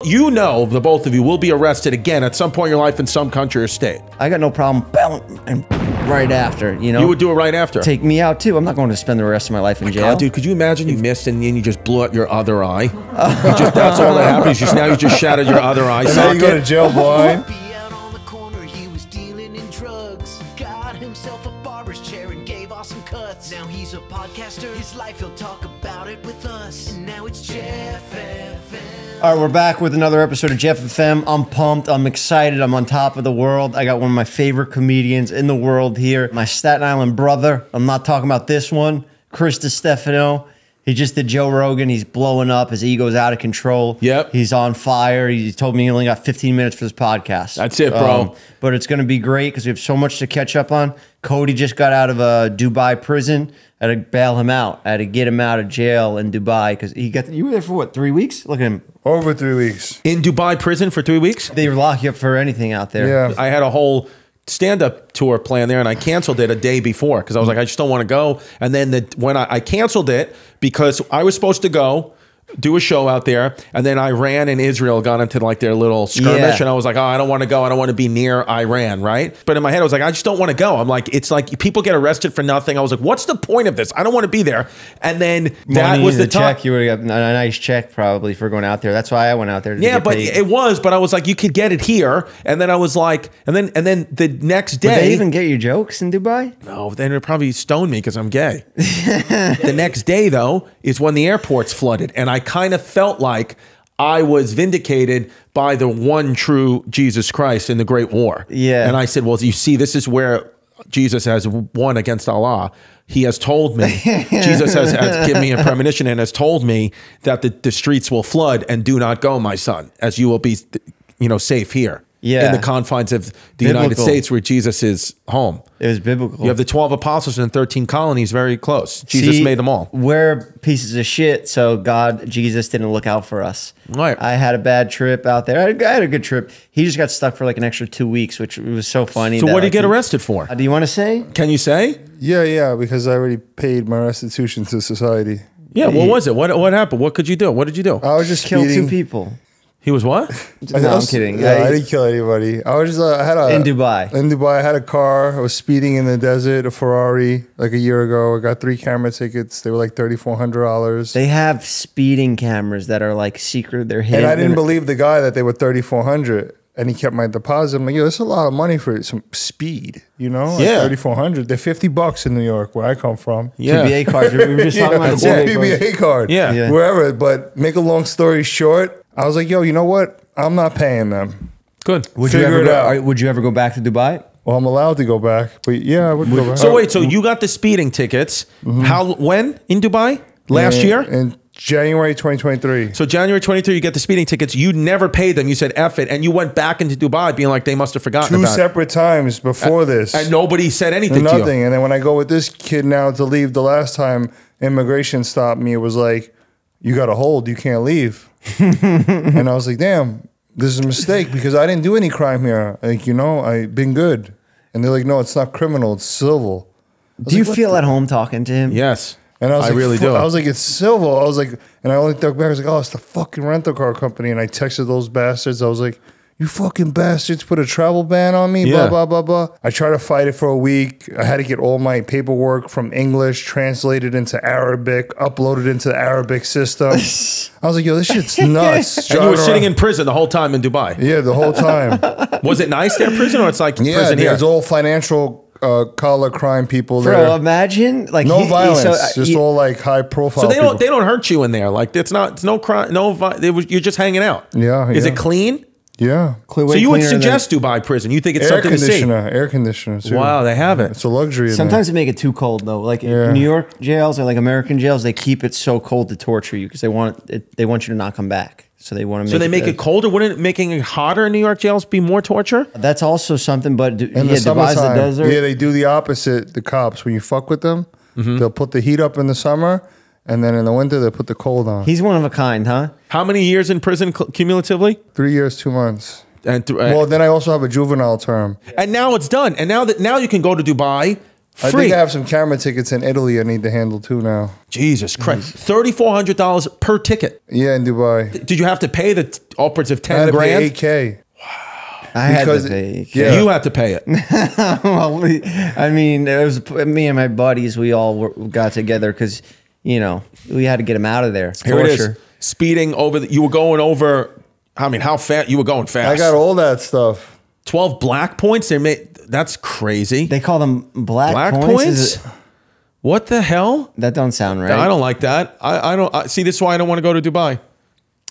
you know, the both of you will be arrested again at some point in your life in some country or state. I got no problem and right after, you know? You would do it right after. Take me out too. I'm not going to spend the rest of my life in jail. God, dude, could you imagine you missed and then you just blew out your other eye? That's all that happens. Now you just shattered your other eye socket. Now you go to jail blind. Now he's a podcaster, his life, he'll talk about it with us. And now it's Jeff FM. All right, we're back with another episode of Jeff FM. I'm pumped, I'm excited, I'm on top of the world. I got one of my favorite comedians in the world here, my Staten Island brother. I'm not talking about this one, Chris Distefano. He just did Joe Rogan. He's blowing up. His ego's out of control. Yep. He's on fire. He told me he only got 15 minutes for this podcast. That's it, bro. But it's going to be great because we have so much to catch up on. Cody just got out of a Dubai prison. I had to bail him out. I had to get him out of jail in Dubai because he got. You were there for what, 3 weeks? Look at him. Over 3 weeks. In Dubai prison for 3 weeks? They lock you up for anything out there. Yeah. I had a whole stand-up tour plan there, and I canceled it a day before because I was like, I just don't want to go. And then when I canceled it because I was supposed to go do a show out there, and then Iran and Israel got into like their little skirmish, and I was like, oh, I don't want to go. I don't want to be near Iran, right? But in my head, I was like, I just don't want to go. I'm like, it's like people get arrested for nothing. I was like, what's the point of this? I don't want to be there. And then that was the check. You would have got a nice check probably for going out there. That's why I went out there. To yeah, get but paid. it was. But I was like, you could get it here. And then I was like, and then the next day, Would they even get your jokes in Dubai? No, then it'd probably stone me because I'm gay. The next day, though, is when the airport's flooded, and I kind of felt like I was vindicated by the one true Jesus Christ in the Great War. Yeah. And I said, well, you see, this is where Jesus has won against Allah. He has told me, Jesus has given me a premonition and has told me that the streets will flood, and do not go, my son, as you will be, safe here. Yeah. In the confines of the United States where Jesus is home. It was biblical. You have the 12 apostles and 13 colonies very close. Jesus made them all. We're pieces of shit, so Jesus didn't look out for us. Right. I had a bad trip out there. I had a good trip. He just got stuck for like an extra 2 weeks, which was so funny. So what did he get arrested for? Do you want to say? Can you say? Yeah, because I already paid my restitution to society. Yeah, what was it? What happened? What could you do? What did you do? I was just Killed speeding. 2 people. He was what? No, I'm kidding. Yeah, I didn't kill anybody. I was just, in Dubai. In Dubai, I had a car. I was speeding in the desert, a Ferrari, like a year ago. I got 3 camera tickets. They were like $3,400. They have speeding cameras that are like secret. They're hidden. And I didn't believe the guy that they were $3,400. And he kept my deposit. I'm like, yo, that's a lot of money for some speed, you know? Like yeah. $3,400. They're $50 in New York, where I come from. Yeah. PBA cards. We were just talking about PBA card. Yeah. Wherever. But make a long story short, I was like, yo, you know what? I'm not paying them. Good. Would you ever go back to Dubai? Well, I'm allowed to go back. But yeah, I would go back. So wait, so you got the speeding tickets. When? In Dubai? Last year? In January 2023. So January 23, you get the speeding tickets. You never paid them. You said F it. And you went back into Dubai being like, they must have forgotten about it. 2 separate times before this. And nobody said anything to you. Nothing. And then when I go with this kid now to leave, the last time immigration stopped me, it was like, you got to hold. You can't leave. And I was like, damn, this is a mistake because I didn't do any crime here. Like, I've been good. And they're like, no, it's not criminal. It's civil. Do you feel at home talking to him? Yes. And I was like, really do. I was like, it's civil. I was like, and I only thought back. I was like, oh, it's the fucking rental car company. And I texted those bastards. I was like, you fucking bastards put a travel ban on me, Yeah. blah, blah, blah, blah. I tried to fight it for a week. I had to get all my paperwork from English, translated into Arabic, uploaded into the Arabic system. I was like, yo, this shit's nuts. And you were sitting in prison the whole time in Dubai. Yeah, the whole time. Was it nice there, prison, or it's like prison here? There's all financial collar crime people there. Bro, imagine like no violence, just all like high profile. So they people. don't hurt you in there. Like it's no crime, you're just hanging out. Yeah. Is it clean? Yeah. So you would suggest Dubai prison? You think it's something to see? Air conditioner. Too. Wow, they have it. It's a luxury. Sometimes they make it too cold though. Like in New York jails or like American jails, they keep it so cold to torture you because they want you to not come back. So they want to. So they make it colder. Wouldn't making it hotter in New York jails be more torture? That's also something. But in the Dubai's summertime, the desert. yeah, they do the opposite. The cops, when you fuck with them, they'll put the heat up in the summer, and then in the winter they put the cold on. He's one of a kind, huh? How many years in prison cumulatively? 3 years, 2 months. And well, then I also have a juvenile term. And now it's done. And now you can go to Dubai I Free. think I have some camera tickets in Italy I need to handle too now. Jesus Christ. $3,400 per ticket. Yeah, in Dubai. Did you have to pay the upwards of I had 10 to grand? pay 8K. I had Because to pay. yeah. You had to pay it. Well, I mean, it was me and my buddies. We all got together because, you know, we had to get him out of there. Here it is. Speeding over. You were going over. I mean, how fast? You were going fast. I got all that stuff. 12 black points. They made. That's crazy. They call them black points. points? What the hell? That don't sound right. I don't like that. I don't see. This is why I don't want to go to Dubai.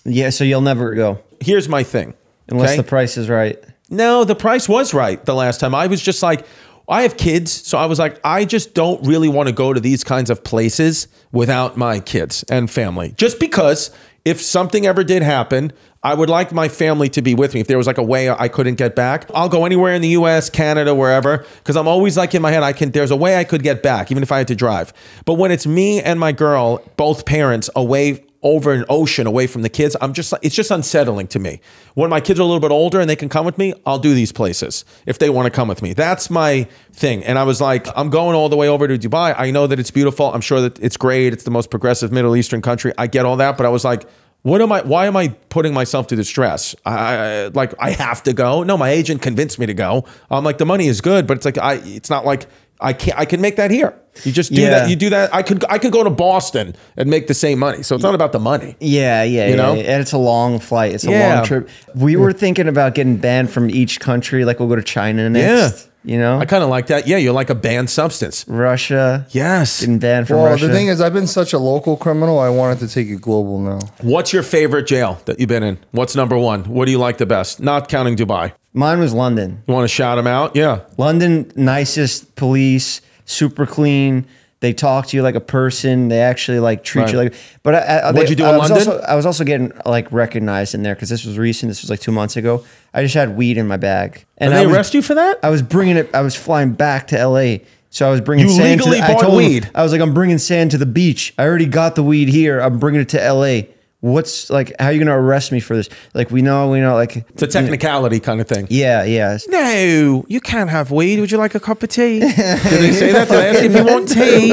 Yeah, so you'll never go Here's my thing. unless okay? the price is right. No, the price was right the last time. I was just like, I have kids, so I was like, I just don't really want to go to these kinds of places without my kids and family. Just because if something ever did happen, I would like my family to be with me. If there was like a way I couldn't get back, I'll go anywhere in the US, Canada, wherever, because I'm always like in my head, there's a way I could get back, even if I had to drive. But when it's me and my girl, both parents, away over an ocean away from the kids, I'm just like, it's just unsettling to me. When my kids are a little bit older and they can come with me, I'll do these places if they want to come with me. That's my thing. And I was like, I'm going all the way over to Dubai. I know that it's beautiful. I'm sure that it's great. It's the most progressive Middle Eastern country. I get all that, but I was like, why am I putting myself through the stress? I have to go. No, my agent convinced me to go. I'm like, the money is good, but it's like, it's not like I can make that here. You just do that. You do that. I could go to Boston and make the same money. So it's not about the money. Yeah, you know? and it's a long flight. It's a long trip. We were thinking about getting banned from each country. Like we'll go to China next. You know, I kind of like that. Yeah, you're like a banned substance. Russia. Yes. Getting banned from Well, Russia. the thing is, I've been such a local criminal. I wanted to take it global now. What's your favorite jail that you've been in? What's number one? What do you like the best? Not counting Dubai. Mine was London. You want to shout them out? Yeah. London, nicest police, super clean. They talk to you like a person. They actually like treat you like. But What'd you do in London? I was also getting like recognized in there because this was recent. This was like 2 months ago. I just had weed in my bag, And they arrest you for that? I was bringing it. I was flying back to LA, so I was bringing. You sand legally I bought told him, weed? I was like, I'm bringing sand to the beach. I already got the weed here. I'm bringing it to LA. What's like? How are you gonna arrest me for this? Like we know, like It's a technicality kind of thing. Yeah. No, you can't have weed. Would you like a cup of tea? Did they say that? Did I ask if you want tea?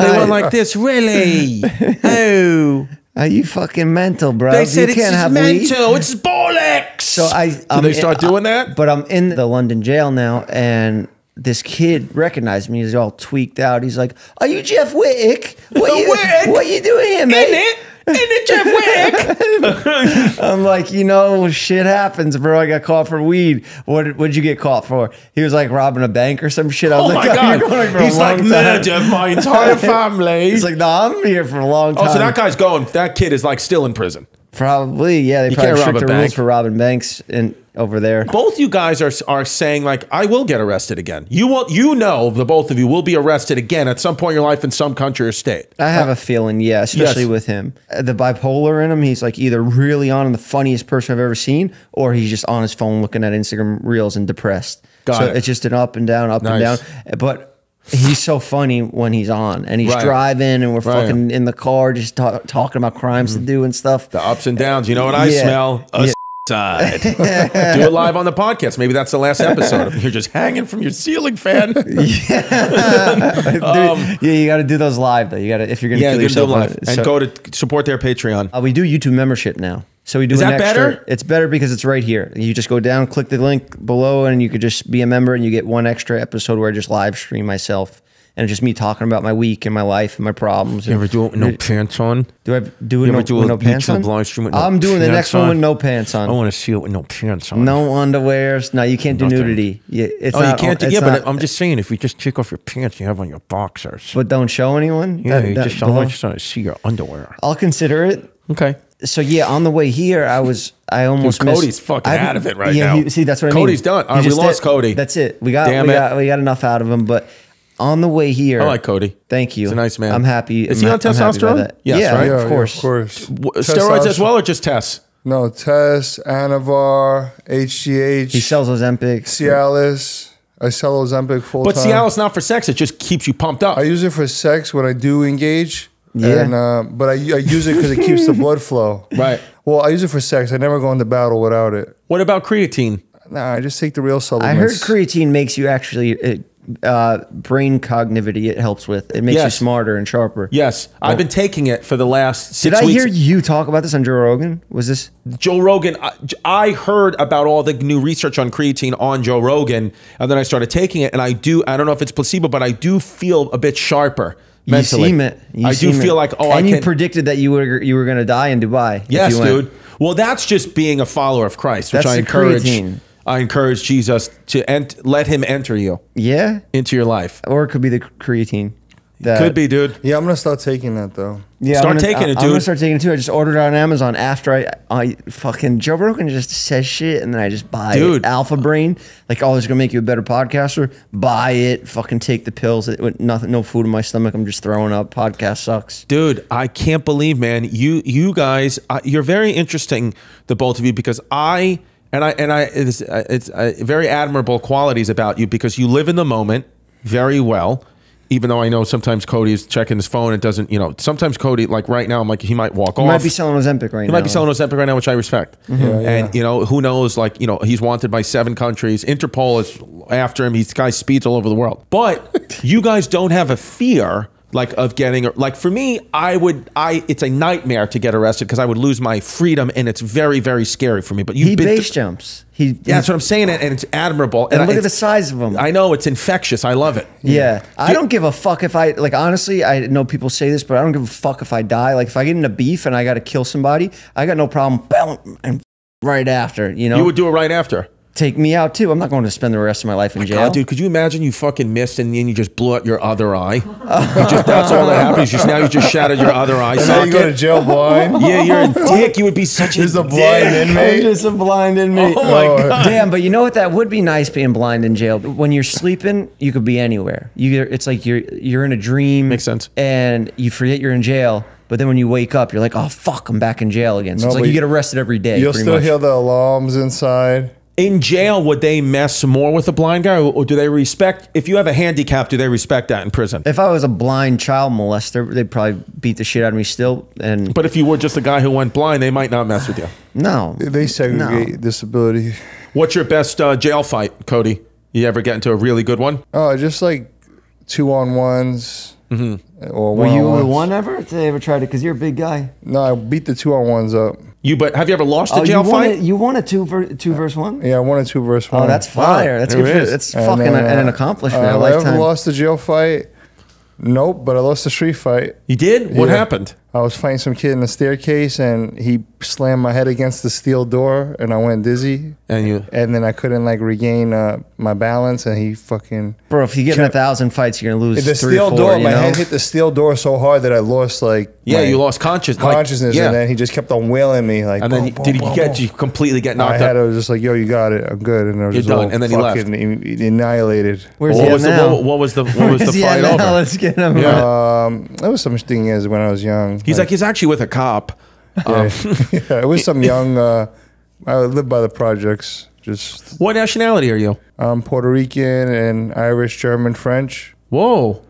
They were like this, really? Oh. Are you fucking mental, bro? They said you can't it's have mental. weed. It's bollocks. So Did they start doing that? But I'm in the London jail now, and this kid recognized me. He's all tweaked out. He's like, "Are you Jeff Wittick? What you doing here, man?" In it, Jeff Wittick. I'm like, shit happens, bro. I got caught for weed. What'd you get caught for? He was like robbing a bank or some shit. I was Oh like, my God. you're going for He's a like, long time. murder my entire family. He's like, no, I'm here for a long time. Oh, so that kid is like still in prison. Probably, yeah. They You probably can't rob strict a the rules bank. for robbing banks over there. Both you guys are saying like, I will get arrested again. The both of you will be arrested again at some point in your life in some country or state. I have a feeling, yeah, especially Yes. with him. The bipolar in him, he's like either really on and the funniest person I've ever seen, or he's just on his phone looking at Instagram reels and depressed. Got so it. it's just an up and down, Nice. But he's so funny when he's on, and he's Right. driving, and we're Right. fucking in the car just talking about crimes to do and stuff. The ups and downs. You know what I Yeah. smell? A side. Do it live on the podcast. Maybe that's the last episode. You're just hanging from your ceiling fan. Dude, you got to do those live though. You got to if you're gonna Yeah, kill good to do yourself. live. And go to support their Patreon. We do YouTube membership now. So we do Is an that extra. better? It's better because it's right here. You just go down, click the link below, and you could just be a member, and you get one extra episode where I just live stream myself. And it's just me talking about my week and my life and my problems. You ever do it with no pants on? Do I do it You ever with do a no pants YouTube on? live stream with no I'm doing the pants next one on? with no pants on. I want to see it with no pants on. No underwears. No, you can't do Nothing. nudity. It's Oh, not, you can't. it's Yeah, not- but I'm just saying, if you just take off your pants, you have on your boxers. But don't show anyone. Yeah, That- you that just below? I just want to see your underwear. I'll consider it. Okay. So yeah, on the way here, I almost Dude, missed. Cody's fucking out of it right yeah, now. See, that's what I mean. Cody's done. All right, He we just lost Cody. That's it. We got Damn it. we got enough out of him. But on the way here, I like Cody. Thank you. He's a nice man. I'm happy. Is he on I'm happy about testosterone? that. Yes, yeah, right? Yeah, of course. of course. Steroids as well, or just Tess? No, Tess, Anavar, HGH, He sells Ozempic. Cialis. I sell Ozempic full But time. Cialis not for sex. It just keeps you pumped up. I use it for sex when I do engage. Yeah. And, but I use it because it keeps the blood flow. Right. Well, I use it for sex. I never go into battle without it. What about creatine? Nah, I just take the real I supplements. heard creatine makes you actually brain cognitivity it helps with. It makes you smarter and sharper. Yes, I've been taking it for the last 6 weeks. Did I hear you talk about this on Joe Rogan? Was this Joe Rogan? I heard about all the new research on creatine on Joe Rogan, and then I started taking it, and I don't know if it's placebo, but I do feel a bit sharper mentally. You seem it. I do feel like, and you predicted that you were going to die in Dubai. Yes, dude. Well, that's just being a follower of Christ, which I encourage. Creatine. I encourage Jesus to let him enter you. Yeah. Into your life. Or it could be the creatine. Could be, dude. Yeah, I'm gonna start taking that though. Yeah, start taking it, dude. I'm gonna start taking it too. I just ordered it on Amazon after I fucking Joe Rogan just says shit and then I just buy it. Alpha Brain, like, oh, it's gonna make you a better podcaster. Buy it. Fucking take the pills. With nothing, no food in my stomach. I'm just throwing up. Podcast sucks, dude. I can't believe, man. You guys, you're very interesting, the both of you, because it's very admirable qualities about you because you live in the moment very well. Even though I know sometimes Cody is checking his phone and doesn't, sometimes Cody, like right now, I'm like, he might walk off. He might be selling Ozempic right now. He might be selling Ozempic right now, which I respect. And, who knows, like, he's wanted by 7 countries. Interpol is after him. This guy speeds all over the world. But you guys don't have a fear, like, of getting, like, for me, it's a nightmare to get arrested because I would lose my freedom and it's very, very scary for me. But he base jumps. That's what I'm saying, and it's admirable. And look at the size of him. I know, it's infectious. I love it. Yeah. I don't give a fuck if honestly, I know people say this, but I don't give a fuck if I die. Like, if I get in a beef and I got to kill somebody, I got no problem, and right after, You would do it right after. Take me out too. I'm not going to spend the rest of my life in jail. God, dude, could you imagine you fucking missed and then you just blew out your other eye? That's all that happens. Now you just shattered your other eye socket. Now you go to jail blind. Yeah, you're a dick. You would be such a dick. Just a blind inmate. I'm just a blind inmate. Oh my God. Damn, but you know what? That would be nice being blind in jail. When you're sleeping, you could be anywhere. It's like you're in a dream. Makes sense. And you forget you're in jail. But then when you wake up, you're like, oh, fuck, I'm back in jail again. So it's like you get arrested every day. You'll still hear the alarms inside. In jail, would they mess more with a blind guy, or do they respect? If you have a handicap, do they respect that in prison? If I was a blind child molester, they'd probably beat the shit out of me still. But if you were just a guy who went blind, they might not mess with you. No, they segregate disability. What's your best jail fight, Cody? You ever get into a really good one? Oh, just like 2-on-1s. Or were you the one ever? Did they ever try to? Because you're a big guy. No, I beat the 2-on-1s up. But have you ever lost a jail fight? You won a two versus one. Yeah, I won a 2 versus 1. Oh, that's fire. That's good. That's fucking an accomplishment. A lifetime. I ever lost a jail fight? Nope, but I lost a street fight. You did? What happened? I was fighting some kid in the staircase, and he slammed my head against the steel door, and I went dizzy. And then I couldn't like regain my balance, and he fucking. Bro, if you get in 1,000 fights, you're gonna lose. The 3 steel or 4, door, my head hit the steel door so hard that I lost like. Yeah, you lost consciousness. And then he just kept on wailing me like. And then did he completely get knocked out? I was just like, yo, you got it, I'm good, and I was just done. And then he left. Annihilated. Where's he now? What was the fight over? Let's get him. That was some thing is when I was young. He's actually with a cop. Yeah, it was some young. I lived by the projects. Just. What nationality are you? I'm Puerto Rican and Irish, German, French. Whoa,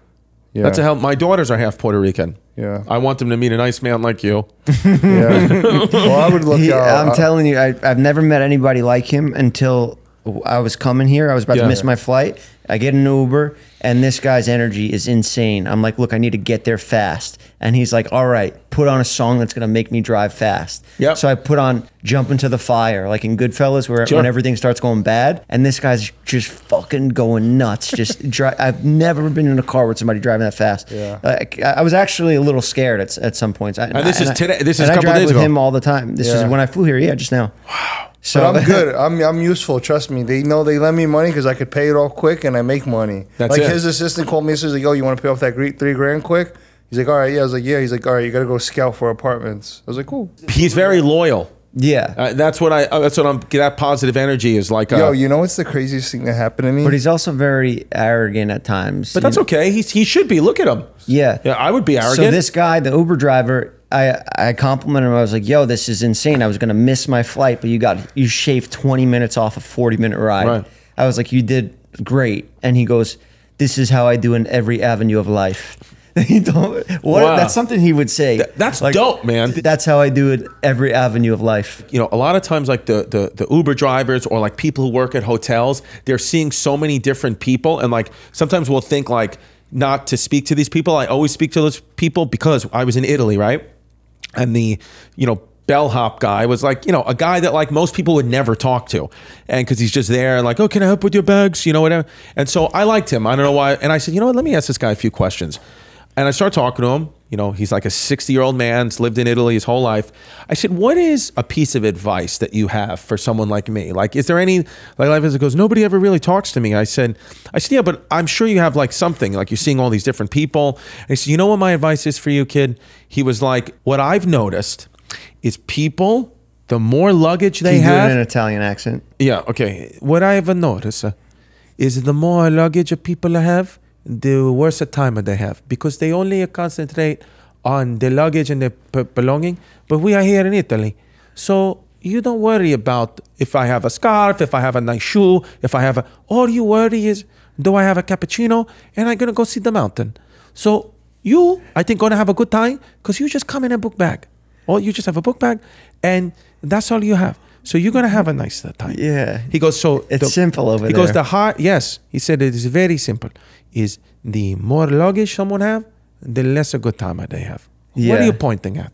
yeah. That's a hell. My daughters are half Puerto Rican. Yeah, I want them to meet a nice man like you. Yeah. Well, I would look out. I'm telling you, I've never met anybody like him until I was coming here. I was about to miss my flight. I get an Uber, and this guy's energy is insane. I'm like, look, I need to get there fast. And he's like, all right, put on a song that's going to make me drive fast. Yep. So I put on Jump Into the Fire, like in Goodfellas, where when everything starts going bad. And this guy's just fucking going nuts. I've never been in a car with somebody driving that fast. Yeah. I was actually a little scared at some points. This is today. This is a couple couple days days with ago. him all the time. This is when I flew here. Yeah, just now. Wow. So but I'm good. I'm useful. Trust me. They know they lend me money because I could pay it all quick and I make money. That's like it. His assistant called me and says like, "Oh, you want to pay off that $3,000 quick?" He's like, "All right, yeah." I was like, "Yeah." He's like, "All right, you got to go scout for apartments." I was like, "Cool." He's very loyal. Yeah, that's what I'm. That positive energy is like. Yo, you know what's the craziest thing that happened to me? But he's also very arrogant at times. But that's okay. He should be. Look at him. Yeah. I would be arrogant. So this guy, the Uber driver, I complimented him. I was like, yo, this is insane. I was going to miss my flight, but you shaved 20 minutes off a 40-minute ride. Right. I was like, you did great. And he goes, this is how I do in every avenue of life. He don't, what? Wow. That's something he would say. That's dope, man. That's how I do it every avenue of life. You know, a lot of times like the Uber drivers or like people who work at hotels, they're seeing so many different people, and like sometimes we'll think like not to speak to these people. I always speak to those people because I was in Italy, right? And the, you know, bellhop guy was like, you know, a guy that like most people would never talk to. And because he's just there and like, oh, can I help with your bags? You know, whatever. And so I liked him. I don't know why. And I said, you know what, let me ask this guy a few questions. And I started talking to him. You know, he's like a 60-year-old man, lived in Italy his whole life. I said, what is a piece of advice that you have for someone like me? Like, is there any, like life as it goes, nobody ever really talks to me. I said, yeah, but I'm sure you have like something, like you're seeing all these different people. And he said, you know what my advice is for you, kid? He was like, what I've noticed is people, the more luggage they Can you do it have. in an Italian accent? Yeah, okay. What I have noticed is the more luggage people have, the worse a time they have, because they only concentrate on the luggage and the belonging. But we are here in Italy, so you don't worry about if I have a scarf, if I have a nice shoe, if I have a. All you worry is, do I have a cappuccino, and I'm gonna go see the mountain. So you, I think, gonna have a good time because you just come in a book bag, or you just have a book bag, and that's all you have. So you're gonna have a nice time. Yeah. He goes, so It's simple over he there. goes, the hard, yes. He said it is very simple. Is the more luggage someone have, the less a good time they have. What Yeah. are you pointing at?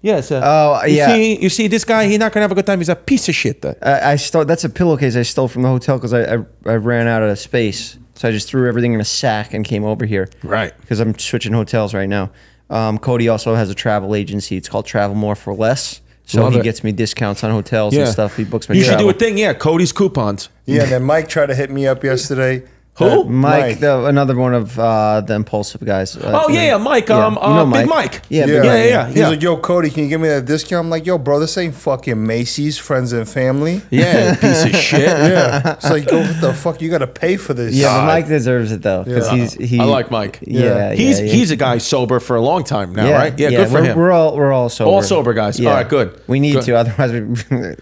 Yes. Oh, yeah. You see, this guy, he's not gonna have a good time. He's a piece of shit. I stole. That's a pillowcase I stole from the hotel because I ran out of space, so I just threw everything in a sack and came over here. Right. Because I'm switching hotels right now. Cody also has a travel agency. It's called Travel More for Less. So Love he it. gets me discounts on hotels and stuff. He books my You travel. should do a thing, yeah. Cody's coupons. Yeah, and then Mike tried to hit me up yesterday. Who? Mike, another one of the impulsive guys. Oh yeah, Mike. Yeah. You know Big Mike. Yeah, Yeah. Big Mike. Yeah. He's like, yo, Cody, can you give me that discount? I'm like, yo, bro, this ain't fucking Macy's, friends and family. Yeah, piece of shit. Yeah. It's like, yo, what the fuck? You got to pay for this. Yeah, but God. Mike deserves it though because Yeah. he. I like Mike. Yeah, He's a guy sober for a long time now, right? Yeah, good for him. We're all sober. All sober guys. All right, good. We need Good. to, otherwise we Now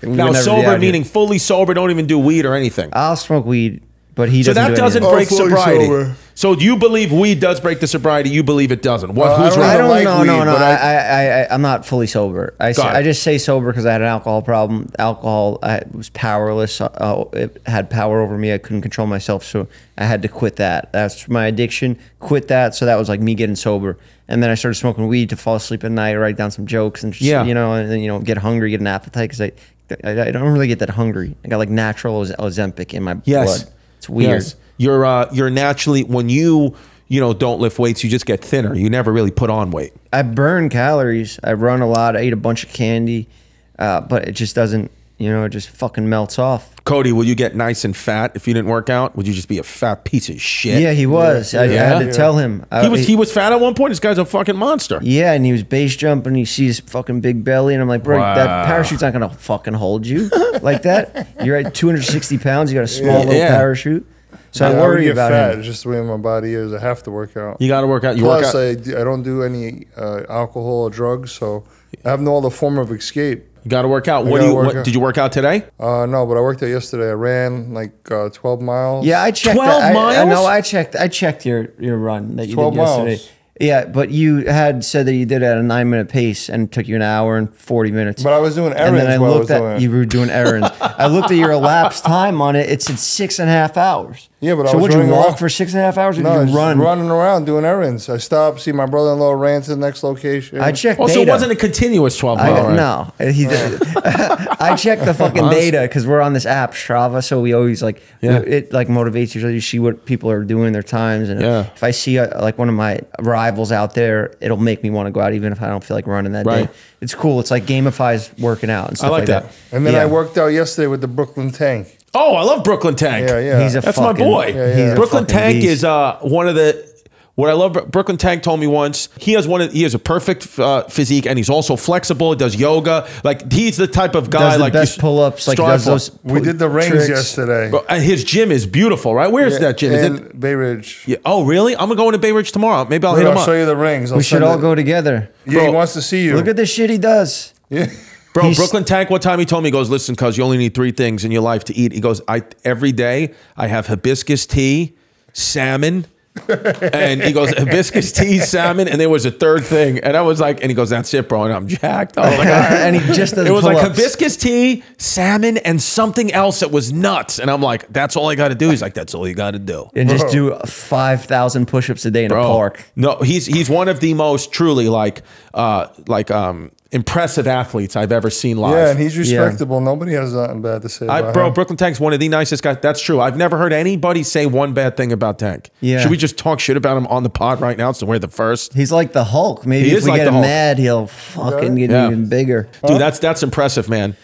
would never be sober out here. meaning fully sober. Don't even do weed or anything. I'll smoke weed, but he So doesn't. that do doesn't anything. break fully sobriety. sober. So do you believe weed does break the sobriety? You believe it doesn't? What? Well, Who's I right? I don't like know. weed, No. but I'm not fully sober. Got it. I just say sober because I had an alcohol problem. Alcohol, I was powerless. It had power over me. I couldn't control myself, so I had to quit that. That's my addiction. Quit that. So that was like me getting sober. And then I started smoking weed to fall asleep at night, write down some jokes, and just, and then get hungry, get an appetite because I don't really get that hungry. I got like natural Ozempic in my blood. It's weird. Yes. You're naturally, when you don't lift weights, you just get thinner. You never really put on weight. I burn calories. I run a lot. I eat a bunch of candy, but it just doesn't. It just fucking melts off. Cody, will you get nice and fat if you didn't work out? Would you just be a fat piece of shit? Yeah, he was. I had to tell him. He was fat at one point. This guy's a fucking monster. Yeah, and he was base jumping. He sees fucking big belly, and I'm like, bro, that parachute's not gonna fucking hold you like that. You're at 260 pounds. You got a small little parachute. So I worry about fat. him. It's just the way my body is. I have to work out. You got to work out. Plus, I don't do any alcohol or drugs, so I have no other form of escape. You got to work out. Did you work out today? No, but I worked out yesterday. I ran like 12 miles. Yeah, I checked. 12 miles? I know. I checked your run that you 12 did yesterday. miles. Yeah, but you had said that you did it at a 9-minute pace and it took you an hour and 40 minutes. But I was doing And then errands I while I was looked doing at it. you were doing errands. I looked at your elapsed time on it. It said 6.5 hours. Yeah, but so I was would you running walk around. for 6.5 hours or No, did you just run? running around doing errands. I stopped, see my brother-in-law, ran to the next location. I checked Also, data. it wasn't a continuous 12 mile ride. No, he did. I checked the fucking data because we're on this app Strava, so we always it like motivates you. So you see what people are doing their times, and if I see like one of my rivals out there, it'll make me want to go out even if I don't feel like running that day. It's cool. It's like gamifies working out and stuff like that. And then I worked out yesterday with the Brooklyn Tank. Oh, I love Brooklyn Tank. Yeah. That's my boy. He's a Brooklyn fucking Tank beast. is one of the. What I love, Brooklyn Tank told me once, he has a perfect physique, and he's also flexible. He does yoga. Like, he's the type of guy Does the like best you pull-ups. Like strive does for. those. We did the rings tricks. yesterday. Bro, and his gym is beautiful, right? Where's that gym? Is in it? Bay Ridge. Yeah. Oh, really? I'm gonna go into Bay Ridge tomorrow. Maybe I'll hit him I'll up. show you the rings. We should all go together. Yeah, he Bro, wants to see you. Look at the shit he does. Yeah. Bro, Brooklyn Tank, one time he told me, he goes, listen, cuz you only need 3 things in your life to eat. He goes, every day I have hibiscus tea, salmon, And he goes, hibiscus tea, salmon, and there was a third thing. And I was like, and he goes, that's it, bro. And I'm jacked. I was like, And he just does it was like pull-ups. hibiscus tea, salmon, and something else that was nuts. And I'm like, that's all I got to do. He's like, that's all you got to do. And just do 5,000 push-ups a day in a park. No, he's one of the most truly impressive athletes I've ever seen live. Yeah, and he's respectable. Nobody has nothing bad to say about Bro, him. Brooklyn Tank's one of the nicest guys. That's true. I've never heard anybody say one bad thing about Tank. Yeah. Should we just talk shit about him on the pod right now so we're the first? He's like the Hulk. Maybe He if is we like get the him Hulk. mad, he'll fucking get even bigger. Dude, that's impressive, man.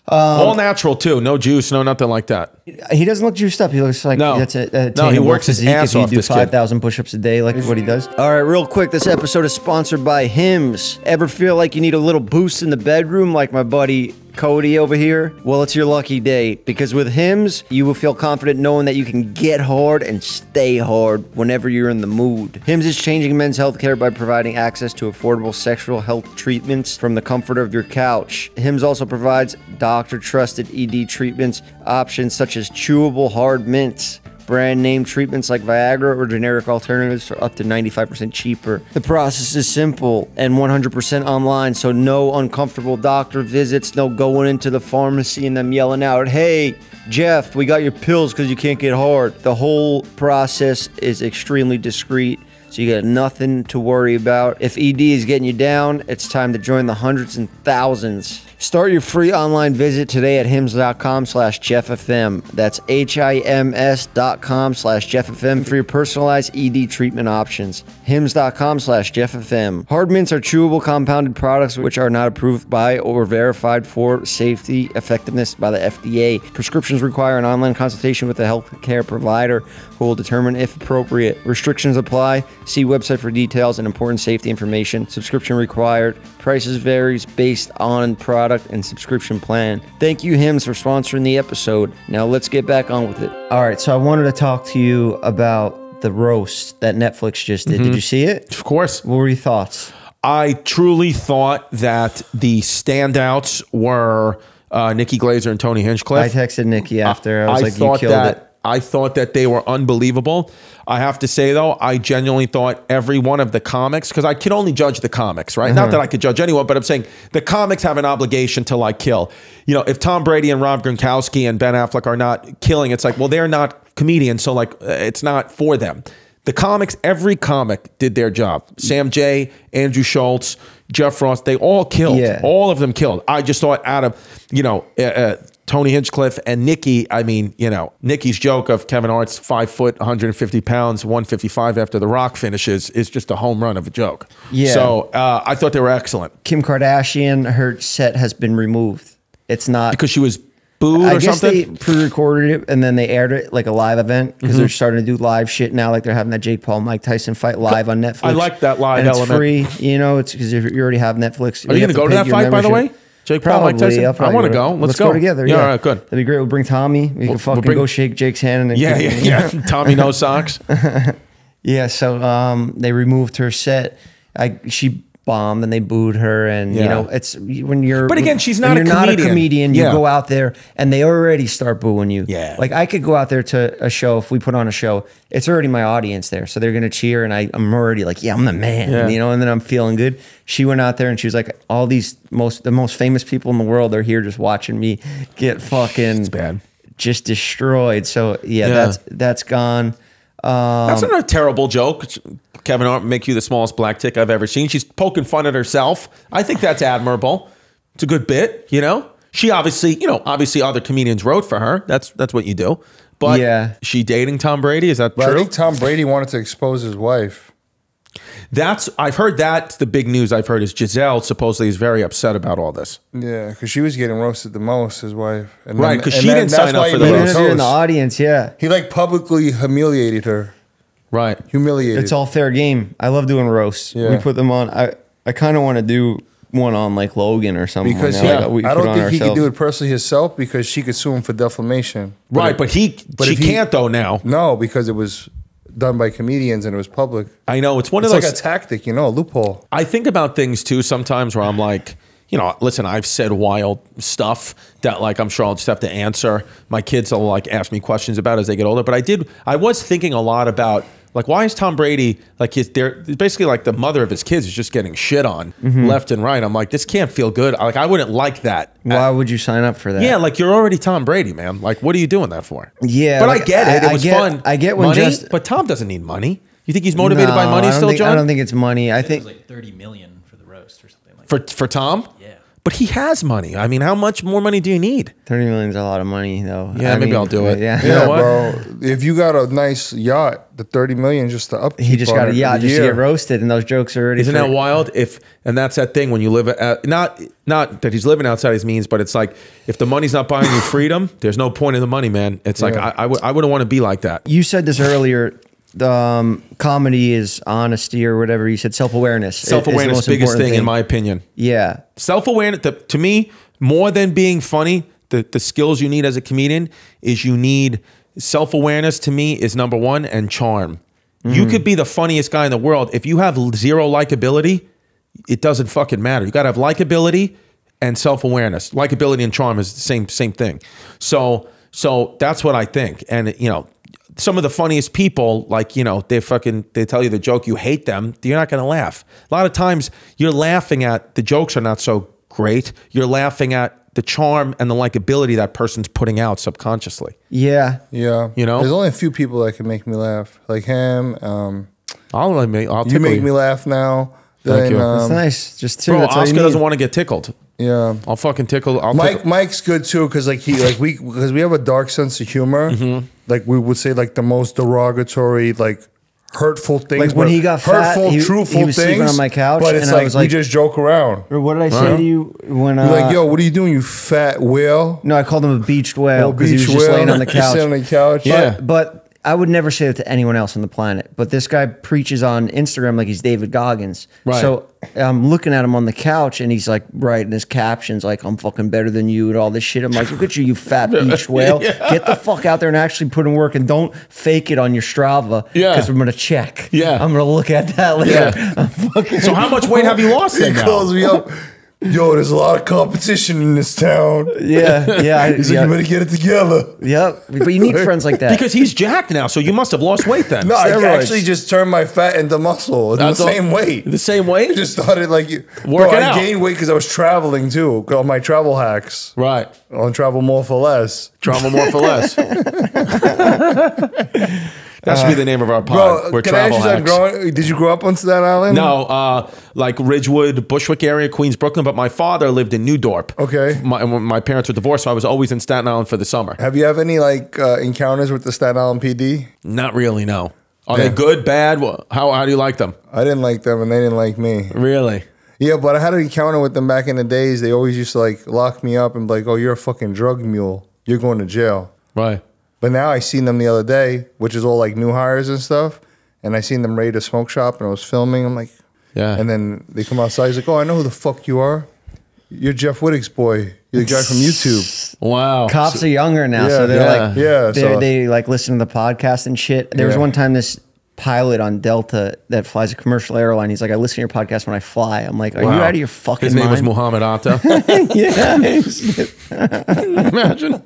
All natural too. No juice, no nothing like that. He doesn't look juiced up. He looks like No. that's a No, he attainable works his physique ass if you off, do this kid. 5,000 push-ups a day, like what he does. All right, real quick, this episode is sponsored by Hims. Ever feel like you need a little boost in the bedroom, like my buddy Cody over here? Well, it's your lucky day, because with Hims, you will feel confident knowing that you can get hard and stay hard whenever you're in the mood. Hims is changing men's healthcare by providing access to affordable sexual health treatments from the comfort of your couch. Hims also provides doctor-trusted ED treatments options such as chewable hard mints, brand name treatments like Viagra, or generic alternatives for up to 95% cheaper. The process is simple and 100% online, so no uncomfortable doctor visits, no going into the pharmacy and them yelling out, "Hey, Jeff, we got your pills because you can't get hard." The whole process is extremely discreet, so you got nothing to worry about. If ED is getting you down, it's time to join the hundreds and thousands. Start your free online visit today at hims.com/JeffFM. That's HIMS.com/JeffFM for your personalized ED treatment options. hims.com/JeffFM. Hard mints are chewable compounded products which are not approved by or verified for safety effectiveness by the FDA. Prescriptions require an online consultation with a healthcare provider who will determine if appropriate. Restrictions apply. See website for details and important safety information. Subscription required. Prices varies based on product and subscription plan. Thank you, Hims, for sponsoring the episode. Now let's get back on with it. All right, so I wanted to talk to you about the roast that Netflix just did. Did you see it? Of course. What were your thoughts? I truly thought that the standouts were Nikki Glazer and Tony Hinchcliffe. I texted Nikki after. I was like, you killed it. I thought that they were unbelievable. I have to say, though, I genuinely thought every one of the comics, because I can only judge the comics, right? Not that I could judge anyone, but I'm saying the comics have an obligation to like kill. You know, if Tom Brady and Rob Gronkowski and Ben Affleck are not killing, it's like, well, they're not comedians, so like it's not for them. The comics, every comic did their job. Sam J, Andrew Schultz, Jeff Frost, they all killed. Yeah. All of them killed. I just thought out of, Tony Hinchcliffe and Nikki, I mean, Nikki's joke of Kevin Hart's 5 foot, 150 pounds, 155 after The Rock finishes is just a home run of a joke. Yeah. So I thought they were excellent. Kim Kardashian, her set has been removed. It's not Because she was booed I or guess something? they pre-recorded it and then they aired it like a live event because they're starting to do live shit now. Like they're having that Jake Paul Mike Tyson fight live on Netflix. I like that live and element. It's free. It's because you already have Netflix. Are you going to go to that fight, by the way? Jake Paul, Mike Tyson? I want to go. Let's go together. Yeah, all right, good. That'd be great. We'll bring Tommy. We can fucking go shake Jake's hand. And Yeah. Tommy no socks. Yeah, so they removed her set. She bombed and they booed her, and it's when you're. But again, she's not when a you're not a comedian. comedian. You Yeah. go out there and they already start booing you. Yeah. Like I could go out there to a show if we put on a show. It's already my audience there, so they're gonna cheer, and I'm already like, yeah, I'm the man, and then I'm feeling good. She went out there and she was like, all these the most famous people in the world are here just watching me get fucking It's bad. just destroyed. So that's gone. That's not a terrible joke. Kevin Hart make you the smallest black tick I've ever seen. She's poking fun at herself. I think that's admirable. It's a good bit, She obviously other comedians wrote for her. That's what you do. But she dating Tom Brady? Is that But I true? think Tom Brady wanted to expose his wife. I've heard that's the big news I've heard is Giselle supposedly is very upset about all this. Yeah, because she was getting roasted the most, his wife. And Right, then- 'cause and she then didn't that's sign up why for he the made roast. her You're in the toast. audience, yeah. He like publicly humiliated her. Right. Humiliated. It's all fair game. I love doing roasts. Yeah. We put them on. I kind of want to do one on like Logan or something. because like that. Like, we I put don't on think he could ourselves. do it personally himself because she could sue him for defamation. Right, but she if he- can't though now. No, because it was done by comedians and it was public. I know it's one It's of those like a tactic, a loophole. I think about things too sometimes where I'm like, listen, I've said wild stuff that like I'm sure I'll just have to answer. My kids will like ask me questions about as they get older. But I was thinking a lot about Like, why is Tom Brady like they're basically like the mother of his kids is just getting shit on left and right? I'm like, this can't feel good. Like, I wouldn't like that. Why would you sign up for that? Yeah, like you're already Tom Brady, man. Like, what are you doing that for? Yeah, but like, I get it. It was fun. I get when money, but Tom doesn't need money. You think he's motivated by money still, John? I don't think it's money. I think it was like 30 million for the roast or something like that. For Tom? Yeah. But he has money. I mean, how much more money do you need? 30 million is a lot of money, though. Yeah, maybe I'll do it. Yeah, You know what? bro. If you got a nice yacht, the 30 million just to upkeep. he just got a yacht just to year. get roasted, and those jokes are already. Isn't that wild? And that's that thing when you live not that he's living outside his means, but it's like if the money's not buying you freedom, there's no point in the money, man. It's like I wouldn't want to be like that. You said this earlier. Comedy is honesty or whatever. You said self-awareness. Self-awareness is the biggest thing in my opinion. Yeah. Self-awareness, to me, more than being funny, the skills you need as a comedian is you need self-awareness. To me, is number one, and charm. You could be the funniest guy in the world. If you have zero likability, it doesn't fucking matter. You got to have likability and self-awareness. Likability and charm is the same thing. So that's what I think. And you know, some of the funniest people, like, you know, they tell you the joke, you hate them, you're not going to laugh. A lot of times you're laughing at the jokes are not so great. You're laughing at the charm and the likability that person's putting out subconsciously. Yeah. Yeah. You know? There's only a few people that can make me laugh. Like him. I'll You make me laugh now. Thank you. That's nice. Just two. Bro, That's all you Oscar need. doesn't want to get tickled. Yeah. I'll fucking tickle. Mike's good too because because we have a dark sense of humor. Like we would say like the most derogatory, like hurtful things. Like when he got fat, hurtful, he truthful was things. sleeping on my couch, but it's and I like was we like- just joke around. Or what did I say to you when? You're like, yo, what are you doing, you fat whale? No, I called him a beached whale Oh, because he was beach just whale. laying on the He's couch. sitting on the couch. Yeah. But I would never say that to anyone else on the planet. But this guy preaches on Instagram like he's David Goggins. Right. So I'm looking at him on the couch and he's like writing his captions like, I'm fucking better than you and all this shit. I'm like, look at you, you fat beach whale. Get the fuck out there and actually put in work and don't fake it on your Strava. Yeah. Because I'm going to check. Yeah. I'm going to look at that later. Yeah. I'm fucking So how much weight have you lost He then now? calls me up. Yo, there's a lot of competition in this town. Yeah. He's like, you better get it together. Yep. But you need friends like that. Because he's jacked now, so you must have lost weight then. No, I Steroids. actually just turned my fat into muscle. The That's all- same weight. The same I weight? just started like Working I out. gained weight because I was traveling too. On my travel hacks. Right. On travel more for less. Travel more for less. That should be the name of our pod. Bro, We're can I travel ask hacks. did you grow up on Staten Island? No, like Ridgewood, Bushwick area, Queens, Brooklyn. But my father lived in New Dorp. Okay. My parents were divorced, so I was always in Staten Island for the summer. Have you have any like encounters with the Staten Island PD? Not really, no. Are Yeah. they good, bad? How do you like them? I didn't like them and they didn't like me. Really? Yeah, but I had an encounter with them back in the days. They always used to like lock me up and be like, oh, you're a fucking drug mule. You're going to jail. Right. But now I seen them the other day, which is all like new hires and stuff. And I seen them raid a smoke shop and I was filming. I'm like, Yeah. And then they come outside. He's like, oh, I know who the fuck you are. You're Jeff Wittick's boy. You're the guy from YouTube. Wow. Cops are younger now, Yeah, so they're yeah. like, Yeah, so- they like listen to the podcast and shit. There was Yeah. one time this pilot on Delta that flies a commercial airline. He's like, I listen to your podcast when I fly. I'm like, are you Wow. out of your fucking His name was mind? Muhammad Atta. Yeah. Imagine.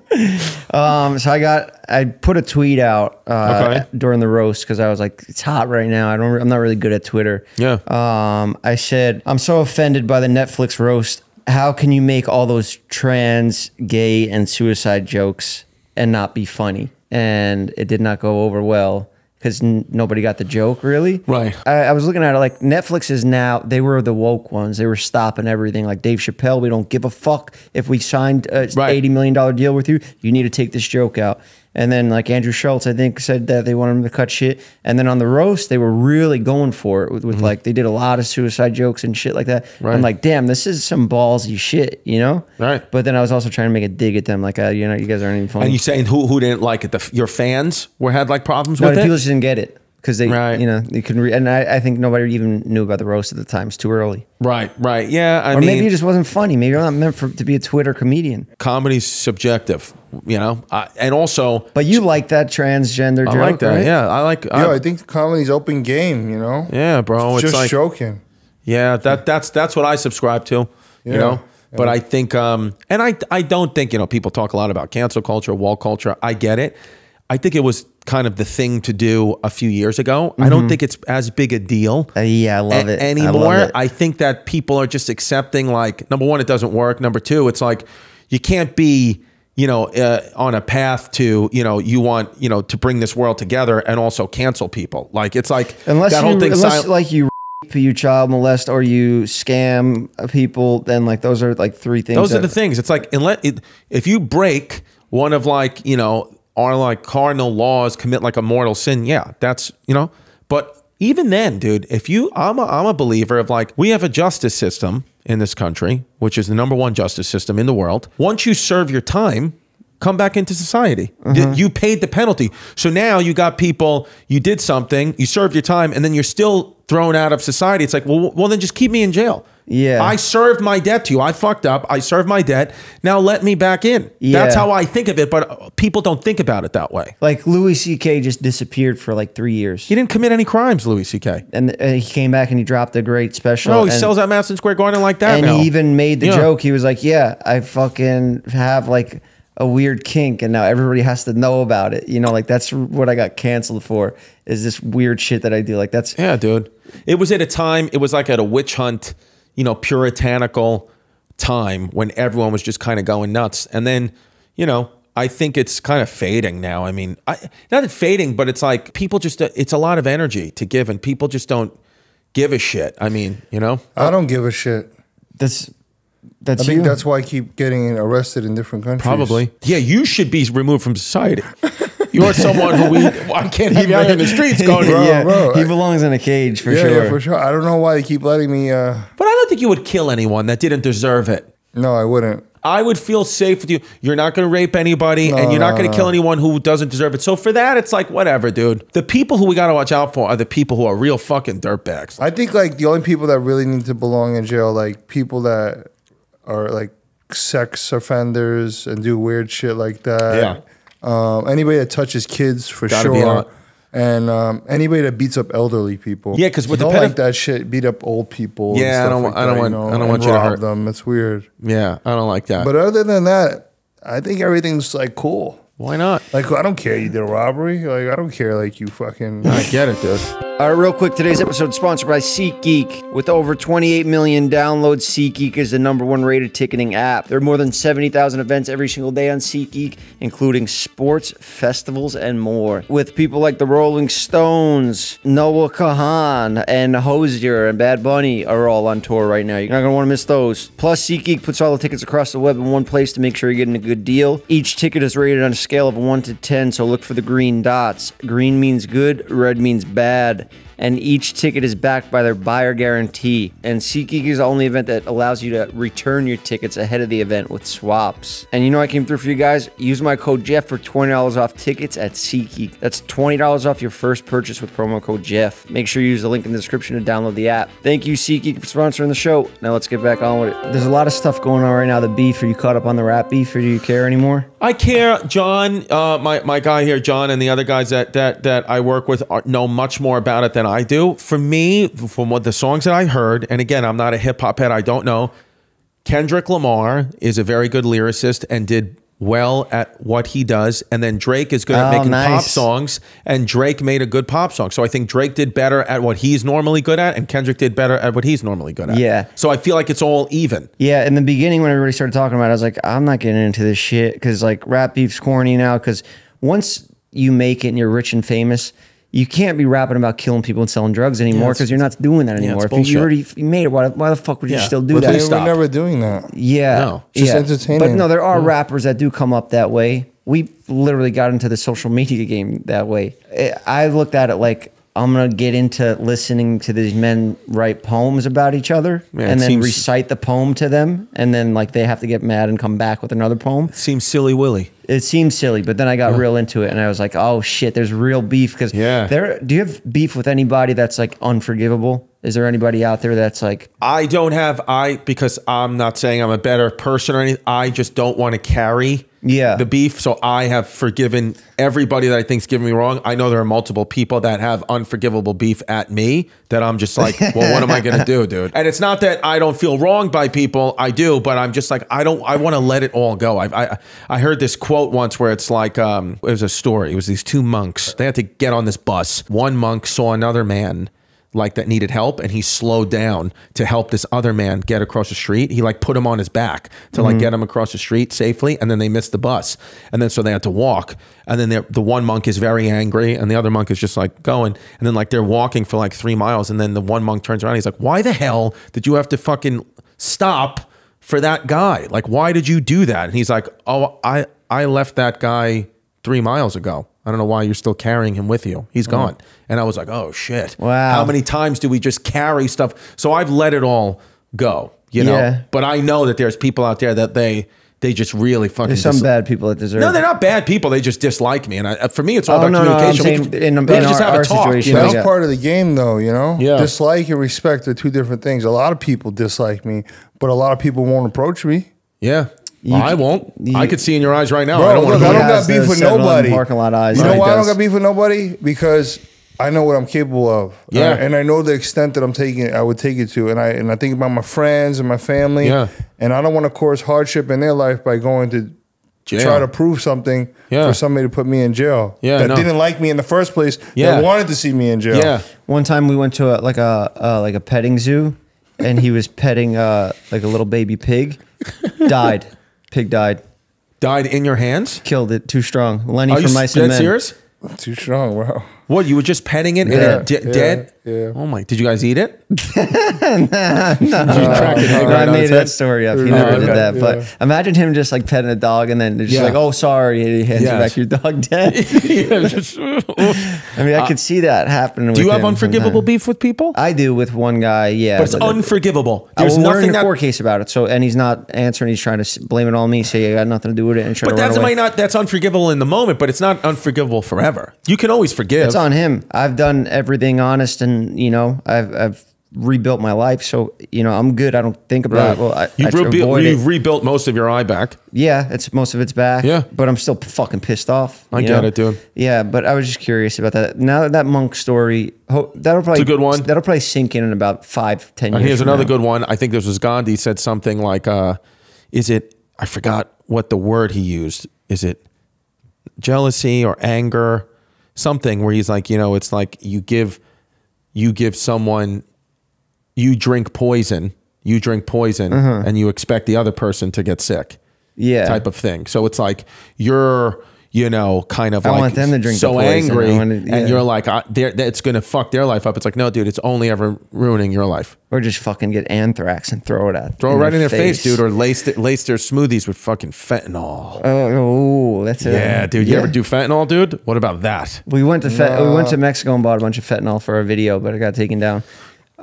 So I put a tweet out Okay. during the roast because I was like, it's hot right now. I'm not really good at Twitter. Yeah. I said, I'm so offended by the Netflix roast. How can you make all those trans, gay, and suicide jokes and not be funny? And it did not go over well because nobody got the joke, really. Right. I was looking at it like Netflix is now, they were the woke ones. They were stopping everything. Like Dave Chappelle, we don't give a fuck if we signed a Right. $80 million deal with you. You need to take this joke out. And then like Andrew Schultz, I think, said that they wanted him to cut shit. And then on the roast, they were really going for it with like, they did a lot of suicide jokes and shit like that. Right. I'm like, damn, this is some ballsy shit, you know? Right. But then I was also trying to make a dig at them. Like, you know, you guys aren't even funny. And you saying who didn't like it? Your fans had like problems No, with the it? people just didn't get it because they, Right. you know, they couldn't read. And I think nobody even knew about the roast at the time. It's too early. Right. Yeah. I Or mean, maybe it just wasn't funny. Maybe I'm not meant to be a Twitter comedian. comedy's subjective, you know? And also, But you like that transgender I joke, like that. right? Yeah. I like, Yo, I think comedy's open game, you know? yeah, bro. It's Just like, joking. yeah, that's what I subscribe to, you Yeah. know? But I think, and I don't think, you know, people talk a lot about cancel culture, wall culture. I get it. I think it was kind of the thing to do a few years ago. I don't think it's as big a deal. Yeah, I love it anymore. I love it. I think that people are just accepting, like, number one, it doesn't work. Number two, it's like you can't be, you know, on a path to, you know, you want, you know, to bring this world together and also cancel people. Like, it's like unless that whole thing. like you child molest or you scam people, then like those are like three things. Those are the things. It's like, if you break one of, like, you know, our like cardinal laws, commit like a mortal sin, yeah, that's, you know. But even then, dude, if you, I'm a believer of, like, we have a justice system in this country, which is the #1 justice system in the world. Once you serve your time, come back into society. You paid the penalty. So now you got people, you did something, you served your time, and then you're still thrown out of society. It's like, well, then just keep me in jail. Yeah. I served my debt to you. I fucked up. I served my debt. Now let me back in. Yeah. That's how I think of it, but people don't think about it that way. Like Louis C.K. just disappeared for like 3 years. He didn't commit any crimes, Louis C.K. And he came back and he dropped a great special. No, he sells at Madison Square Garden like that and now. He even made the joke. He was like, yeah, I fucking have like a weird kink and now everybody has to know about it. You know, like that's what I got canceled for, is this weird shit that I do. Like that's... Yeah, dude. It was at a time, it was like at a witch hunt, you know, puritanical time when everyone was just kind of going nuts. And then, you know, I think it's kind of fading now. I mean, not fading, but it's like people just, it's a lot of energy to give and people just don't give a shit. I mean, you know? I don't give a shit. I think that's why I keep getting arrested in different countries. Probably. Yeah, you should be removed from society. You're someone who I can't have you out in the streets going, bro. He belongs in a cage for sure. Yeah, for sure. I don't know why they keep letting me. But I don't think you would kill anyone that didn't deserve it. No, I wouldn't. I would feel safe with you. You're not going to rape anybody, and you're not going to kill anyone who doesn't deserve it. So for that, it's like, whatever, dude. The people who we got to watch out for are the people who are real fucking dirtbags. I think like the only people that really need to belong in jail, like people that are like sex offenders and do weird shit like that. Yeah. Anybody that touches kids for Gotta be sure. out. And anybody that beats up elderly people. Yeah, because with the don't like that shit. Beat up old people. Yeah, and I stuff don't want you to rob hurt them. It's weird. Yeah, I don't like that. But other than that, I think everything's like cool. Why not? Like, I don't care you did a robbery. Like, I don't care like you fucking. I get it, dude. All right, real quick, today's episode is sponsored by SeatGeek. With over 28 million downloads, SeatGeek is the #1 rated ticketing app. There are more than 70,000 events every single day on SeatGeek, including sports, festivals, and more. With people like the Rolling Stones, Noah Kahan, and Hozier, and Bad Bunny are all on tour right now. You're not going to want to miss those. Plus, SeatGeek puts all the tickets across the web in one place to make sure you're getting a good deal. Each ticket is rated on a scale of 1 to 10, so look for the green dots. Green means good, red means bad. And each ticket is backed by their buyer guarantee. And SeatGeek is the only event that allows you to return your tickets ahead of the event with swaps. And you know I came through for you guys? Use my code Jeff for $20 off tickets at SeatGeek. That's $20 off your first purchase with promo code Jeff. Make sure you use the link in the description to download the app. Thank you, SeatGeek, for sponsoring the show. Now let's get back on with it. There's a lot of stuff going on right now. The beef, are you caught up on the rap beef, or do you care anymore? I care. John, my guy here, John, and the other guys that I work with know much more about it than I do. For me, from what the songs that I heard, and again, I'm not a hip hop head, I don't know. Kendrick Lamar is a very good lyricist and did well at what he does. And then Drake is good at making pop songs, and Drake made a good pop song. So I think Drake did better at what he's normally good at, and Kendrick did better at what he's normally good at. Yeah. So I feel like it's all even. Yeah, in the beginning when everybody started talking about it, I was like, I'm not getting into this shit because like rap beef's corny now, because once you make it and you're rich and famous, you can't be rapping about killing people and selling drugs anymore because you're not doing that anymore. If you already made it, why the fuck would you still do that? We're never doing that. Yeah. No. Just entertaining. But no, there are rappers that do come up that way. We literally got into the social media game that way. I looked at it like, I'm going to get into listening to these men write poems about each other and then recite the poem to them. And then like they have to get mad and come back with another poem. It seems silly willy. It seems silly, but then I got real into it and I was like, oh shit, there's real beef. Because do you have beef with anybody that's like unforgivable? Is there anybody out there that's like... I don't have, because I'm not saying I'm a better person or anything. I just don't want to carry Yeah. the beef. So I have forgiven everybody that I think's given me wrong. I know there are multiple people that have unforgivable beef at me that I'm just like, well, what am I going to do, dude? And it's not that I don't feel wronged by people. I do, but I'm just like, I want to let it all go. I heard this quote once where it's like, it was a story. It was these two monks. They had to get on this bus. One monk saw another man like that needed help, and he slowed down to help this other man get across the street. He like put him on his back to like get him across the street safely, and then they missed the bus, and then so they had to walk, and then the one monk is very angry and the other monk is just like going, and then like they're walking for like 3 miles, and then the one monk turns around, he's like, why the hell did you have to fucking stop for that guy? Like, why did you do that? And he's like, oh, I left that guy 3 miles ago. I don't know why you're still carrying him with you. He's gone. And I was like, oh shit. Wow. How many times do we just carry stuff? So I've let it all go, you know? Yeah. But I know that there's people out there that they just really fucking There's some bad people that deserve. No, they're not bad people. They just dislike me. And for me, it's all about I'm communication. saying We can just have a talk. situation, You know? like That's part of the game, though, you know? Yeah. Dislike and respect are two different things. A lot of people dislike me, but a lot of people won't approach me. Yeah. I won't. I could see in your eyes right now. Bro, I don't want look, to I don't has got beef those with 7-Eleven nobody. parking lot eyes. You know Right, why I don't does. got beef with nobody? Because I know what I'm capable of. Yeah. And I know the extent that I would take it to. And I think about my friends and my family. Yeah. And I don't want to cause hardship in their life by going to Jail. try to prove something for somebody to put me in jail. Yeah, that no. didn't like me in the first place. Yeah. That wanted to see me in jail. Yeah. One time we went to like a petting zoo, and he was petting like a little baby pig. Died. Pig died. Died in your hands? Killed it. Too strong. Lenny Are you from Mice and dead Men. serious? Too strong, wow. What, you were just petting it Yeah, and it yeah, dead? yeah. Oh my, did you guys eat it? No, I made that story up. He never did okay. that. But imagine him just like petting a dog and then just Yeah. like, oh, sorry. And he hands Yes. you back your dog dead. I mean, I could see that happening. Do you with have him unforgivable sometimes. beef with people? I do with one guy, yeah. But it's unforgivable. There's we're nothing in a that. court case about it. So, and he's not answering. He's trying to blame it on me. Say I got nothing to do with it, and try But to run that's away. that's unforgivable in the moment, but it's not unforgivable forever. You can always forgive. It's on him. I've done everything honest, and I've rebuilt my life. So I'm good. I don't think about it. Well, I You've try to avoid it. rebuilt most of your eye back. Yeah, most of it's back. Yeah. But I'm still fucking pissed off. I you get know? it, dude. Yeah, but I was just curious about that. Now that monk story, that'll probably It's a good one. That'll probably sink in about 5-10 years. And here's from another now. good one. I think this was Gandhi said something like, I forgot what the word he used. Is it jealousy or anger? Something where he's like, it's like you give someone, you drink poison and you expect the other person to get sick. Yeah. Type of thing. So it's like you're, kind of I like want them to drink so the poison. angry, I want to- yeah. and you're like, it's going to fuck their life up. It's like, no, dude, it's only ever ruining your life. Or just fucking get anthrax and throw it at Throw it right in their face, dude, or lace their smoothies with fucking fentanyl. Oh, that's it. Yeah, dude. You ever do fentanyl, dude? What about that? We went to Mexico and bought a bunch of fentanyl for our video, but it got taken down.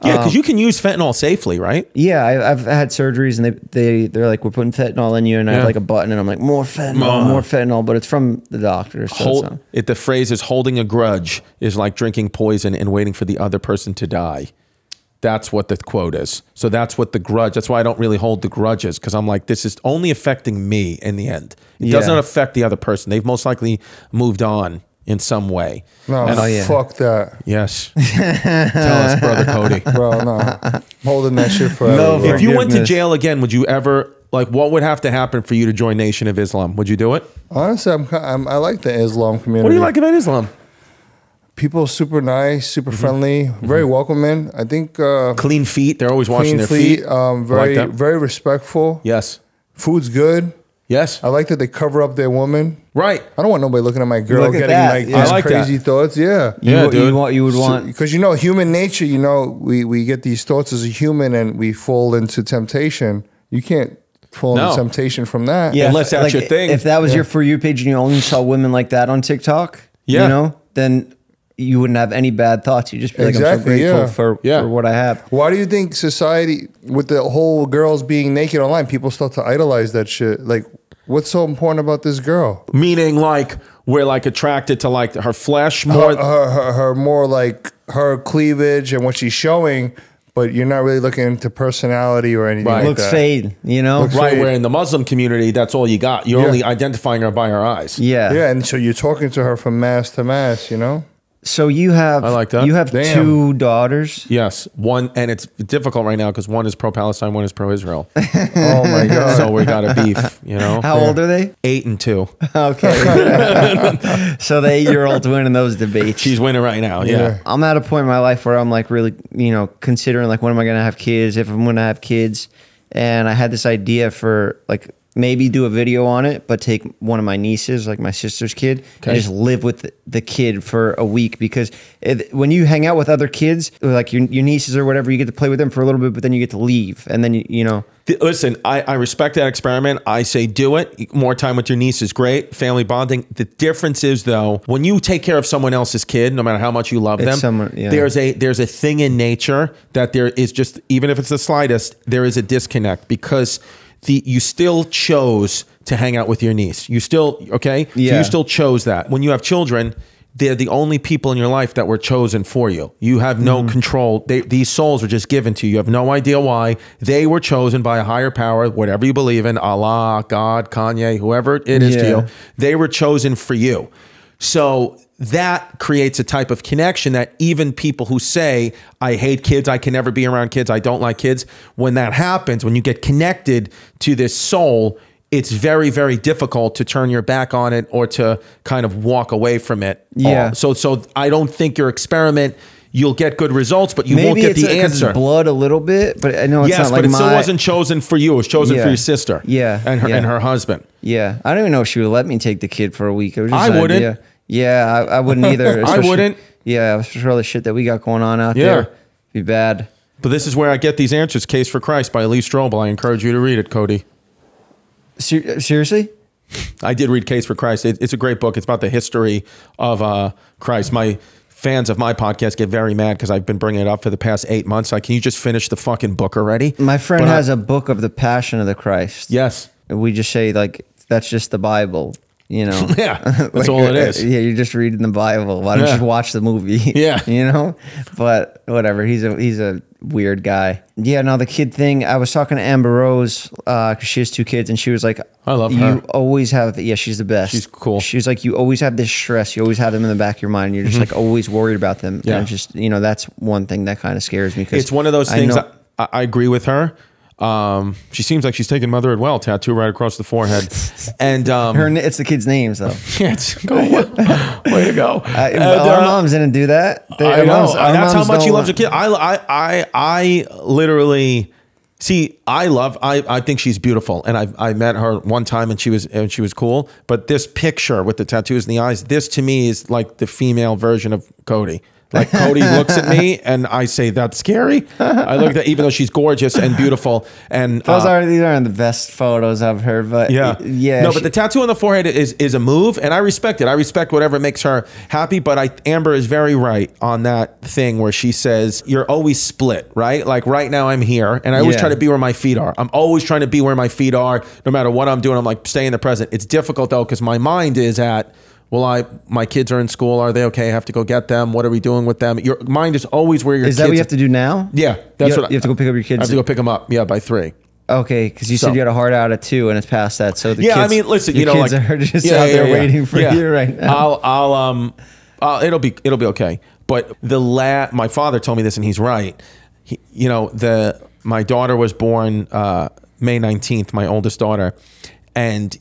Yeah, because you can use fentanyl safely, right? Yeah, I've had surgeries and they're like, we're putting fentanyl in you, and I have like a button and I'm like, more fentanyl, but it's from the doctor. So The phrase is holding a grudge is like drinking poison and waiting for the other person to die. That's what the quote is. So that's what the grudge, that's why I don't really hold the grudges, because I'm like, this is only affecting me in the end. It doesn't affect the other person. They've most likely moved on in some way. No, fuck that. Yes. Tell us, brother Cody. Bro, no. I'm holding that shit forever. No, bro. If you went to Forgiveness. jail again, would you ever, like, what would have to happen for you to join Nation of Islam? Would you do it? Honestly, I like the Islam community. What do you like about Islam? People are super nice, super friendly, very welcoming. I think Clean feet. They're always washing clean their feet, feet. very that. very respectful. Yes. Food's good. Yes. I like that they cover up their woman. Right. I don't want nobody looking at my girl Look at getting that. like Yeah. these I like crazy that. thoughts. Yeah. Yeah, dude. You would want. Because human nature, we get these thoughts as a human and we fall into temptation. You can't fall No. into temptation from that. Yeah, Unless that's your thing. If that was your For You page and you only saw women like that on TikTok, Yeah. then you wouldn't have any bad thoughts. You'd just be like, I'm so Exactly, grateful yeah. for what I have. Why do you think society, with the whole girls being naked online, people start to idolize that shit? Like, what's so important about this girl? Meaning, like, we're like attracted to like her flesh more. Her more like her cleavage and what she's showing, but you're not really looking into personality or anything like Looks that. fade, you know? Right, where in the Muslim community, that's all you got. You're Yeah. only identifying her by her eyes. Yeah. Yeah, and so you're talking to her from mass to mass, you know? So you have I like that. You have Damn. 2 daughters. Yes, one, and it's difficult right now because one is pro-Palestine, one is pro-Israel. Oh my God. So we got a beef, you know. How old are they? 8 and 2. Okay. So the 8-year-old's winning those debates. She's winning right now. Yeah. I'm at a point in my life where I'm like really, you know, considering like when am I going to have kids, if I'm going to have kids. And I had this idea for like maybe do a video on it, but take one of my nieces, like my sister's kid, and just live with the kid for a week. Because when you hang out with other kids, like your nieces or whatever, you get to play with them for a little bit, but then you get to leave. And then, you know. Listen, I respect that experiment. I say do it. More time with your niece is great. Family bonding. The difference is, though, when you take care of someone else's kid, no matter how much you love them, there's a thing in nature that there is just, even if it's the slightest, there is a disconnect because you still chose to hang out with your niece. You still, okay? Yeah. So you still chose that. When you have children, they're the only people in your life that were chosen for you. You have no control. These souls are just given to you. You have no idea why. They were chosen by a higher power, whatever you believe in, Allah, God, Kanye, whoever it is to you. They were chosen for you. So that creates a type of connection that even people who say, I hate kids, I can never be around kids, I don't like kids, when that happens, when you get connected to this soul, it's very, very difficult to turn your back on it or to kind of walk away from it. Yeah. So I don't think your experiment, you'll get good results, but you won't get the answer. It's blood a little bit, but I know it's not like but it still wasn't chosen for you. It was chosen for your sister. Yeah. And her husband. Yeah. I don't even know if she would let me take the kid for a week. It was just I an wouldn't. idea. Yeah, I wouldn't either. I wouldn't. Yeah, for all the shit that we got going on out there. Be bad. But this is where I get these answers. Case for Christ by Lee Strobel. I encourage you to read it, Cody. Seriously? I did read Case for Christ. It's a great book. It's about the history of Christ. My fans of my podcast get very mad because I've been bringing it up for the past 8 months. Like, can you just finish the fucking book already? My friend has a book of the Passion of the Christ. Yes. We just say, like, that's just the Bible. You know, Yeah, that's all it is. Yeah, you're just reading the Bible. Why don't you just watch the movie? Yeah. You know, but whatever. He's a weird guy. Yeah. No, the kid thing. I was talking to Amber Rose because she has 2 kids, and she was like, I love you her. always have. Yeah, she's the best. She's cool. She's like, you always have this stress. You always have them in the back of your mind. And you're just like always worried about them. Yeah. And just, you know, that's one thing that kind of scares me. Cause It's one of those things. I agree with her. She seems like she's taking Mother It Well tattoo right across the forehead, and it's the kids' names though. yeah, way to go. Our moms didn't do that. I know. That's how much he loves her kid. I literally see. I think she's beautiful, and I met her one time, and she was cool. But this picture with the tattoos in the eyes, this to me is like the female version of Cody. Like Cody looks at me and I say, that's scary. I look at, even though she's gorgeous and beautiful. And these aren't the best photos of her, but yeah. No, but the tattoo on the forehead is a move, and I respect it. I respect whatever makes her happy. But Amber is very right on that thing where she says, you're always split, right? Like right now I'm here and I always try to be where my feet are. I'm always trying to be where my feet are, no matter what I'm doing. I'm like, stay in the present. It's difficult though, because my mind is at, well, my kids are in school. Are they okay? I have to go get them. What are we doing with them? Your mind is always where your kids. Is that what you have to do now? Yeah, that's what you have to go pick up your kids. I have to go pick them up. Yeah, by 3. Okay, because you said you had a hard out at 2, and it's past that. So the kids, I mean, listen, your kids are just out there waiting for you right now. It'll be okay. But my father told me this, and he's right. My daughter was born May 19th, my oldest daughter, and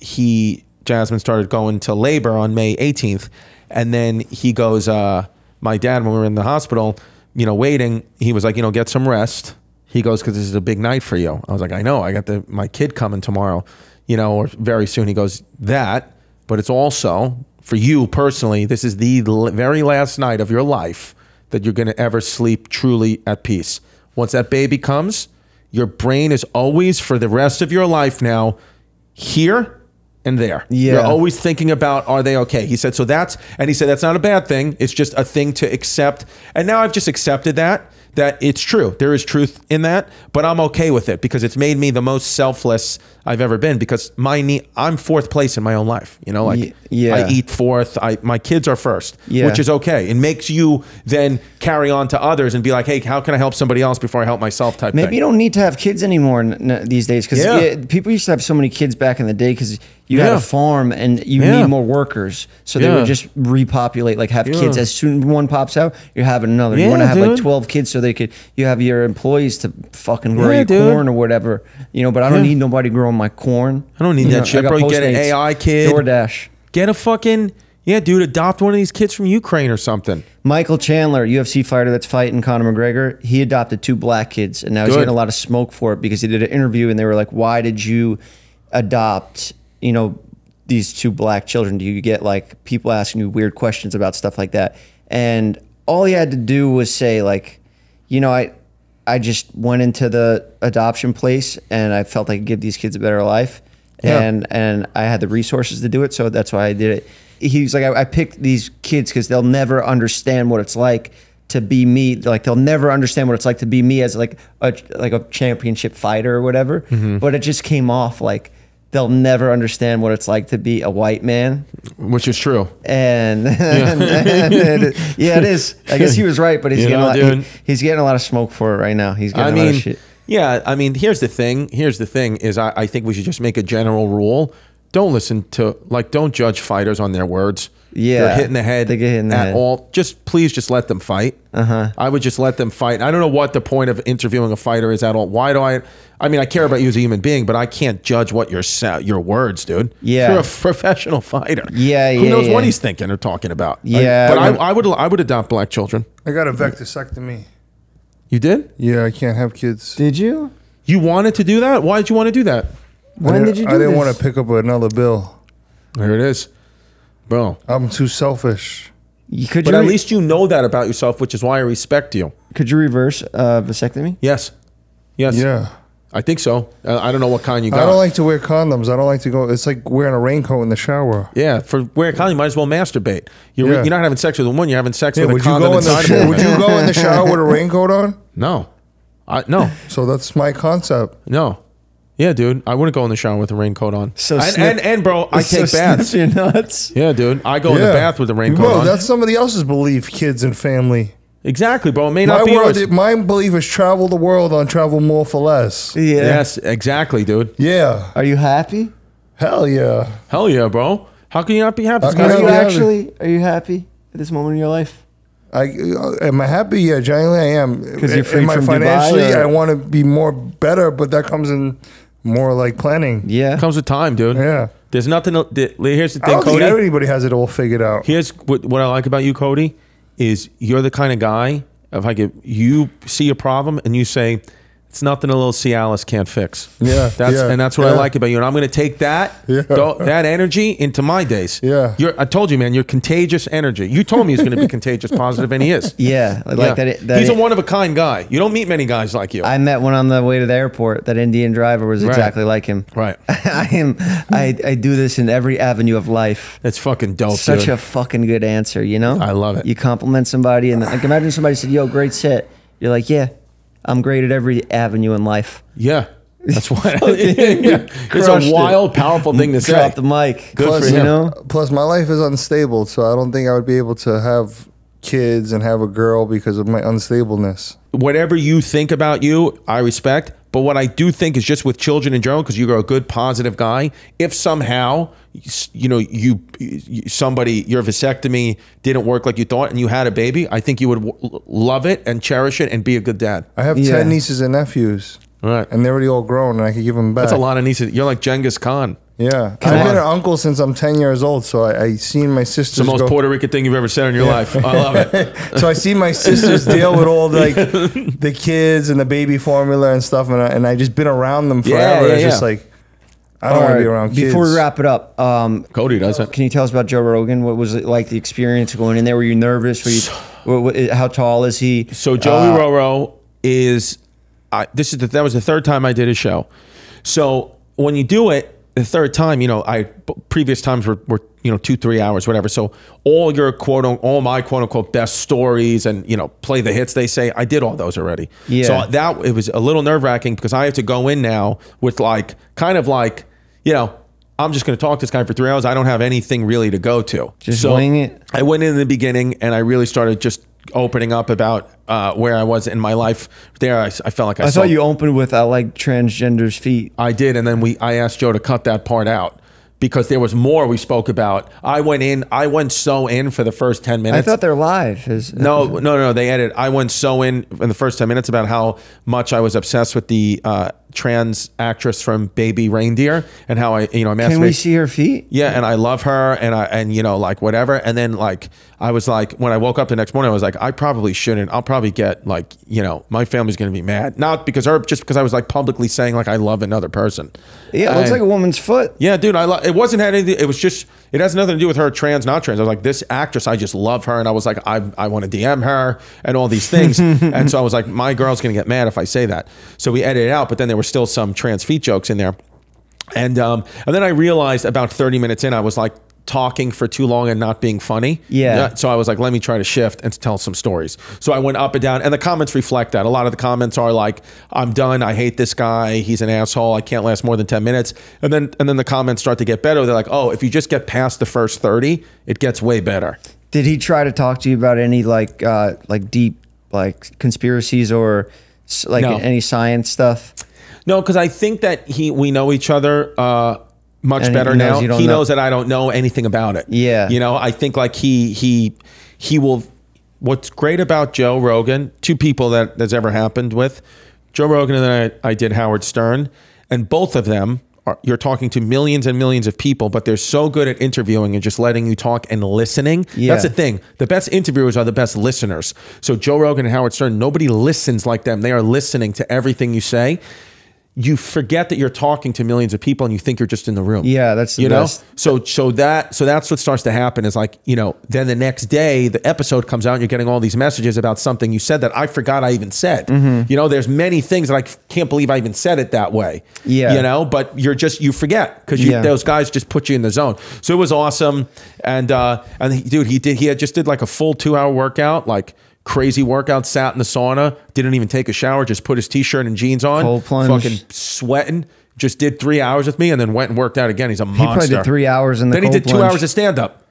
Jasmine started going to labor on May 18th. And then he goes, my dad, when we were in the hospital, waiting, he was like, get some rest. He goes, because this is a big night for you. I was like, I know, I got my kid coming tomorrow, or very soon. He goes, but it's also for you personally, this is the very last night of your life that you're going to ever sleep truly at peace. Once that baby comes, your brain is always for the rest of your life now here and there. Yeah. You're always thinking about, are they okay? He said, that's not a bad thing. It's just a thing to accept. And now I've just accepted that that it's true. There is truth in that, but I'm okay with it because it's made me the most selfless I've ever been because I'm fourth place in my own life. You know, like I eat fourth. My kids are first, which is okay. It makes you then carry on to others and be like, hey, how can I help somebody else before I help myself type Maybe thing. you don't need to have kids anymore these days because people used to have so many kids back in the day because you had a farm and you need more workers. So they would just repopulate, like have kids. As soon as one pops out, you're having another. You want to have like 12 kids so you have your employees to fucking grow your corn or whatever. You know, but I don't need nobody growing my corn. I don't need that shit, bro. You get an AI kid. DoorDash. Get a fucking, dude, adopt one of these kids from Ukraine or something. Michael Chandler, UFC fighter that's fighting Conor McGregor, he adopted 2 black kids, and now he's getting a lot of smoke for it because he did an interview and they were like, why did you adopt, these 2 black children? Do you get like people asking you weird questions about stuff like that? And all he had to do was say like, I just went into the adoption place and I felt I could give these kids a better life. And I had the resources to do it, so that's why I did it. He's like, I picked these kids because they'll never understand what it's like to be me. Like they'll never understand what it's like to be me as like a championship fighter or whatever. But it just came off like they'll never understand what it's like to be a white man, which is true. And, it is. I guess he was right, but he's getting a lot of smoke for it right now. He's getting a lot of shit. Yeah, I mean, here's the thing. Here's the thing is I think we should just make a general rule. Don't listen to, don't judge fighters on their words. Yeah. They're hitting the head at all. Please just let them fight. I would just let them fight. I don't know what the point of interviewing a fighter is at all. Why do I mean, I care about you as a human being, but I can't judge what your words, dude. Yeah. You're a professional fighter. Who knows what he's thinking or talking about? Yeah. But I would adopt black children. I got a vasectomy. You did? Yeah, I can't have kids. Did you? You wanted to do that? Why did you want to do that? When did you do I didn't want to pick up another bill. There it is. Bro. I'm too selfish. But at least you know that about yourself, which is why I respect you. Could you reverse vasectomy? Yes. Yeah. I think so. I don't know what kind you got. I don't like to wear condoms. I don't like to go. It's like wearing a raincoat in the shower. Yeah, for wearing a condom, you might as well masturbate. You're not having sex with a woman. You're having sex with a condom inside of it. Would you go in the shower with a raincoat on? No. No. So that's my concept. No. Yeah, dude. I wouldn't go in the shower with a raincoat on. So and bro, I take baths. You're nuts. Yeah, dude. I go in the bath with a raincoat on. That's somebody else's belief, kids and family. Exactly, bro. It may not be yours. My belief is travel the world on travel more for less. Yeah. Yes, exactly, dude. Yeah. Are you happy? Hell yeah. Hell yeah, bro. How can you not be happy? Are you happy at this moment in your life? Am I happy? Yeah, genuinely I am. Because you're free from financially, Dubai, I want to be more better, but that comes in more like planning. Yeah. It comes with time, dude. Yeah. There's nothing. Here's the thing, I don't Cody. think everybody has it all figured out. Here's what I like about you, Cody, is you're the kind of guy, you see a problem and you say, it's nothing a little Cialis can't fix. Yeah. And that's what I like about you. And I'm going to take that that energy into my days. Yeah. I told you, man, you're contagious energy. You told me he's going to be contagious, positive, and he is. Yeah. He's a one-of-a-kind guy. You don't meet many guys like you. I met one on the way to the airport. That Indian driver was exactly like him. Right. I do this in every avenue of life. That's fucking dope, Such a fucking good answer, you know? I love it. You compliment somebody and like imagine somebody said, yo, great set. You're like, yeah. I'm great at every avenue in life. Yeah. That's why. It's a wild, powerful thing to say. Drop the mic. Good for him. You know? Plus, my life is unstable, so I don't think I would be able to have kids and have a girl because of my unstableness. Whatever you think about you, I respect. But what I do think is just with children in general, because you're a good, positive guy, if somehow, your vasectomy didn't work like you thought and you had a baby, I think you would love it and cherish it and be a good dad. I have 10 nieces and nephews. Right. And they're already all grown and I could give them back. That's a lot of nieces. You're like Genghis Khan. Yeah. I've been an uncle since I'm 10 years old, so I seen my sisters. It's the most Puerto Rican thing you've ever said in your life. I love it. So I see my sisters deal with all the kids and the baby formula and stuff, and I just been around them forever. It's just like I don't want to be around kids. Before we wrap it up, Cody doesn't. Can you tell us about Joe Rogan? What was it like, the experience going in there? Were you nervous? How tall is he? So Joey Roro is. That was the third time I did a show. So when you do it, the third time, you know, previous times were 2-3 hours, whatever. So all my quote unquote best stories and, you know, play the hits, they say, I did all those already. Yeah. So it was a little nerve wracking because I have to go in now with like, kind of like, you know, I'm just going to talk to this guy for 3 hours. I don't have anything really to go to. Just wing it. I went in the beginning and I really started just opening up about where I was in my life there. I felt like I thought you opened with I like transgenders' feet. I did, and then I asked Joe to cut that part out because there was more we spoke about. I went so in for the first 10 minutes. I thought they're live. No, they edited. I went so in the first 10 minutes about how much I was obsessed with the trans actress from Baby Reindeer and how I'm Can we see her feet? Yeah, and I love her and you know, like whatever. And then like I was like, when I woke up the next morning, I was like, I probably shouldn't. I'll probably get like, you know, my family's gonna be mad. Not because just because I was like publicly saying like I love another person. Yeah, it looks like a woman's foot. Yeah, dude, it wasn't anything. It was just, it has nothing to do with her trans, not trans. I was like, this actress, I just love her. And I was like, I want to DM her and all these things. And so I was like, my girl's gonna get mad if I say that. So we edited it out, but then there were still some trans feet jokes in there. And then I realized about 30 minutes in, I was like talking for too long and not being funny. Yeah. So I was like, let me try to shift and tell some stories. So I went up and down, and the comments reflect that. A lot of the comments are like, I'm done. I hate this guy. He's an asshole. I can't last more than 10 minets. And then the comments start to get better. They're like, oh, if you just get past the first 30, it gets way better. Did he try to talk to you about any like deep like conspiracies or like any science stuff? No, because I think that we know each other much better now. He knows that I don't know anything about it. Yeah. You know, I think like he will. What's great about Joe Rogan, two people that's ever happened with, Joe Rogan and then I did Howard Stern, and both of them you're talking to millions and millions of people, but they're so good at interviewing and just letting you talk and listening. Yeah. That's the thing. The best interviewers are the best listeners. So Joe Rogan and Howard Stern, nobody listens like them. They are listening to everything you say. You forget that you're talking to millions of people and you think you're just in the room. Yeah, that's the best. So that's what starts to happen is like, you know, then the next day the episode comes out and you're getting all these messages about something you said that I forgot I even said. You know, there's many things that I can't believe I even said it that way. Yeah. You know, but you forget because those guys just put you in the zone. So it was awesome. And dude, he just did like a full 2-hour workout, like crazy workout, sat in the sauna, didn't even take a shower, just put his t-shirt and jeans on, cold plunge, fucking sweating, just did 3 hours with me and then went and worked out again. He's a monster. He probably did 3 hours in the cold plunge. Then he did 2 hours of stand-up.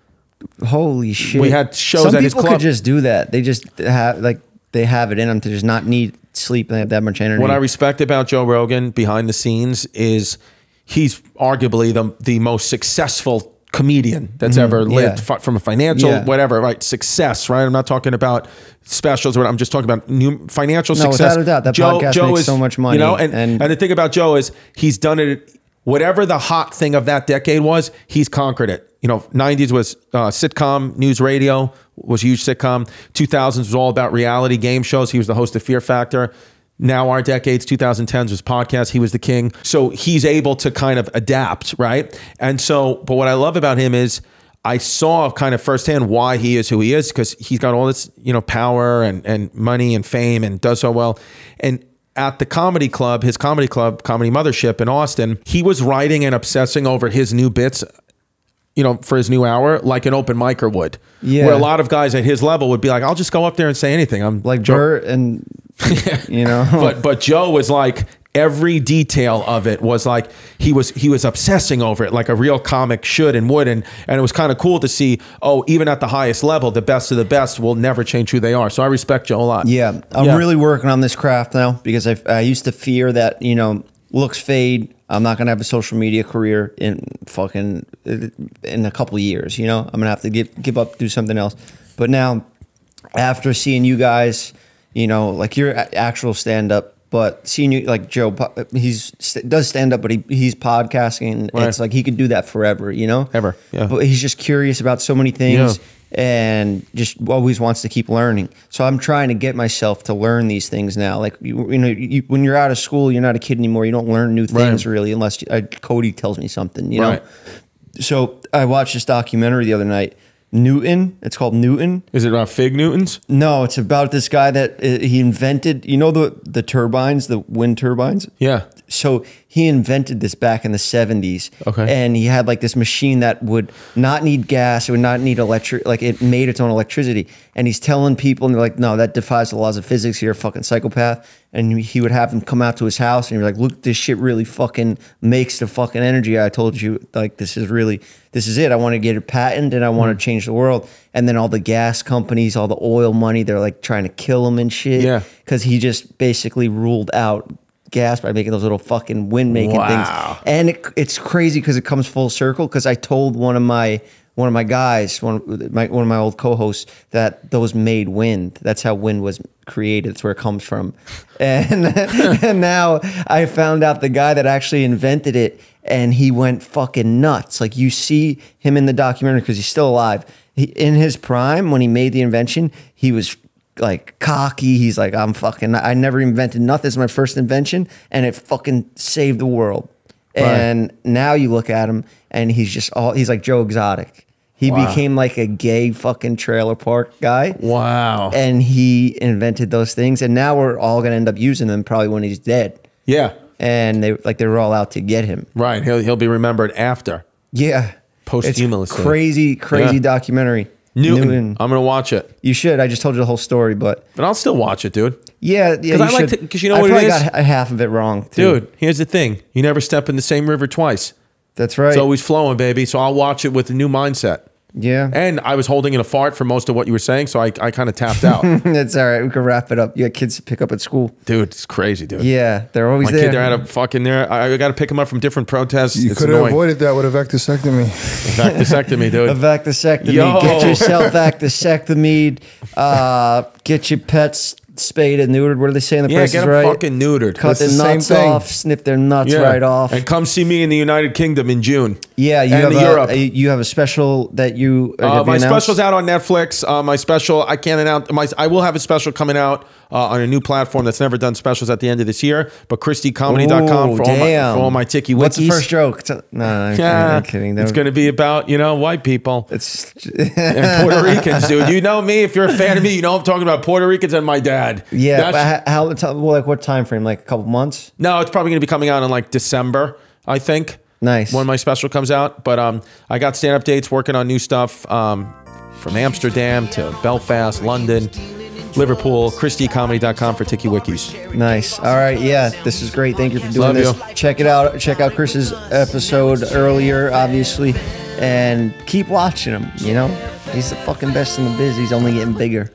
Holy shit. We had shows at his club. Some people could just do that. They just have, like, they have it in them to just not need sleep. They have that much energy. What I respect about Joe Rogan behind the scenes is he's arguably the most successful comedian that's ever lived from a financial, whatever, right? Success, right? I'm not talking about specials. I'm just talking about new financial success. Without a doubt, that podcast makes so much money. You know, and the thing about Joe is he's done it. Whatever the hot thing of that decade was, he's conquered it. You know, 90s was sitcom, news radio was a huge sitcom. 2000s was all about reality game shows. He was the host of Fear Factor. Now our decades, 2010s was podcast. He was the king. So he's able to kind of adapt, right? And so, but what I love about him is I saw kind of firsthand why he is who he is, because he's got all this, you know, power and money and fame and does so well. And at the comedy club, his comedy club, Comedy Mothership in Austin, he was writing and obsessing over his new bits, you know, for his new hour, like an open micer would. Yeah. Where a lot of guys at his level would be like, I'll just go up there and say anything. I'm like Bert and, you know. But Joe was like, every detail of it was like, he was obsessing over it like a real comic should and would. And it was kind of cool to see, oh, even at the highest level, the best of the best will never change who they are. So I respect Joe a lot. Yeah. I'm really working on this craft now because I used to fear that, you know, looks fade. I'm not going to have a social media career in a couple of years, you know? I'm going to have to give up, do something else. But now, after seeing you guys, you know, like your actual stand-up, but seeing you, like Joe, does stand-up, but he's podcasting. Right. It's like he could do that forever, you know? Ever, yeah. But he's just curious about so many things. Yeah. And just always wants to keep learning. So I'm trying to get myself to learn these things now. Like, you know, when you're out of school, you're not a kid anymore. You don't learn new things really unless Cody tells me something, you know? So I watched this documentary the other night, Newton. It's called Newton. Is it about Fig Newtons? No, it's about this guy that he invented, you know, the turbines, the wind turbines? Yeah. So He invented this back in the 70s. Okay. And he had like this machine that would not need gas. It would not need electric. Like it made its own electricity. And he's telling people, and they're like, no, that defies the laws of physics. You're a fucking psychopath. And he would have them come out to his house and he'd be like, look, this shit really fucking makes the fucking energy. I told you, like, this is it. I want to get it patented and I want to change the world. And then all the gas companies, all the oil money, they're like trying to kill him and shit. Yeah. Because he just basically ruled out gas by making those little fucking wind making things. And it's crazy because it comes full circle. Because I told one of my guys, one of my old co-hosts, that those made wind. That's how wind was created. That's where it comes from. And and now I found out the guy that actually invented it, and he went fucking nuts. Like you see him in the documentary because he's still alive. In his prime, when he made the invention, he was like cocky. He's like, I never invented nothing. It's my first invention, and it fucking saved the world. Right. And now you look at him, and he's like Joe Exotic. He became like a gay fucking trailer park guy. Wow. And he invented those things, and now we're all gonna end up using them probably when he's dead. Yeah. And they were all out to get him. Right. He'll be remembered after. Yeah. Posthumously. It's crazy documentary. Newton. I'm gonna watch it. You should. I just told you the whole story, but I'll still watch it, dude. Yeah. Because you know what it is? I probably got half of it wrong, too. Dude, here's the thing: you never step in the same river twice. That's right. It's always flowing, baby. So I'll watch it with a new mindset. Yeah. And I was holding in a fart for most of what you were saying, so I kind of tapped out. That's all right. We can wrap it up. You got kids to pick up at school. Dude, it's crazy, dude. Yeah, they're always My there. kid, they're at a fucking there. I got to pick them up from different protests. You could have avoided that with a vasectomy. Vasectomy, dude. A vasectomy. Yo. Get yourself vasectomy. Get your pets spayed and neutered. What do they say in the Price get is them Right? fucking neutered. Cut their nuts off, snip their nuts right off. And come see me in the United Kingdom in June. Yeah, you and have Europe. You have a special that you my special's out on Netflix. My special, I can't announce. I will have a special coming out on a new platform that's never done specials at the end of this year. But ChristyComedy.com for all my ticky wickies. What's the first joke? No, I'm kidding. It's going to be about white people. It's and Puerto Ricans, dude. You know me. If you're a fan of me, you know I'm talking about Puerto Ricans and my dad. Yeah, but like what time frame? Like a couple months? No, it's probably going to be coming out in like December, I think. Nice. When my special comes out. But I got stand-up dates, working on new stuff from Amsterdam to Belfast, London, Liverpool, ChristyComedy.com for Tiki Wikis. Nice. All right. Yeah, this is great. Thank you for doing this. Check it out. Check out Chris's episode earlier, obviously, and keep watching him. You know, he's the fucking best in the biz. He's only getting bigger.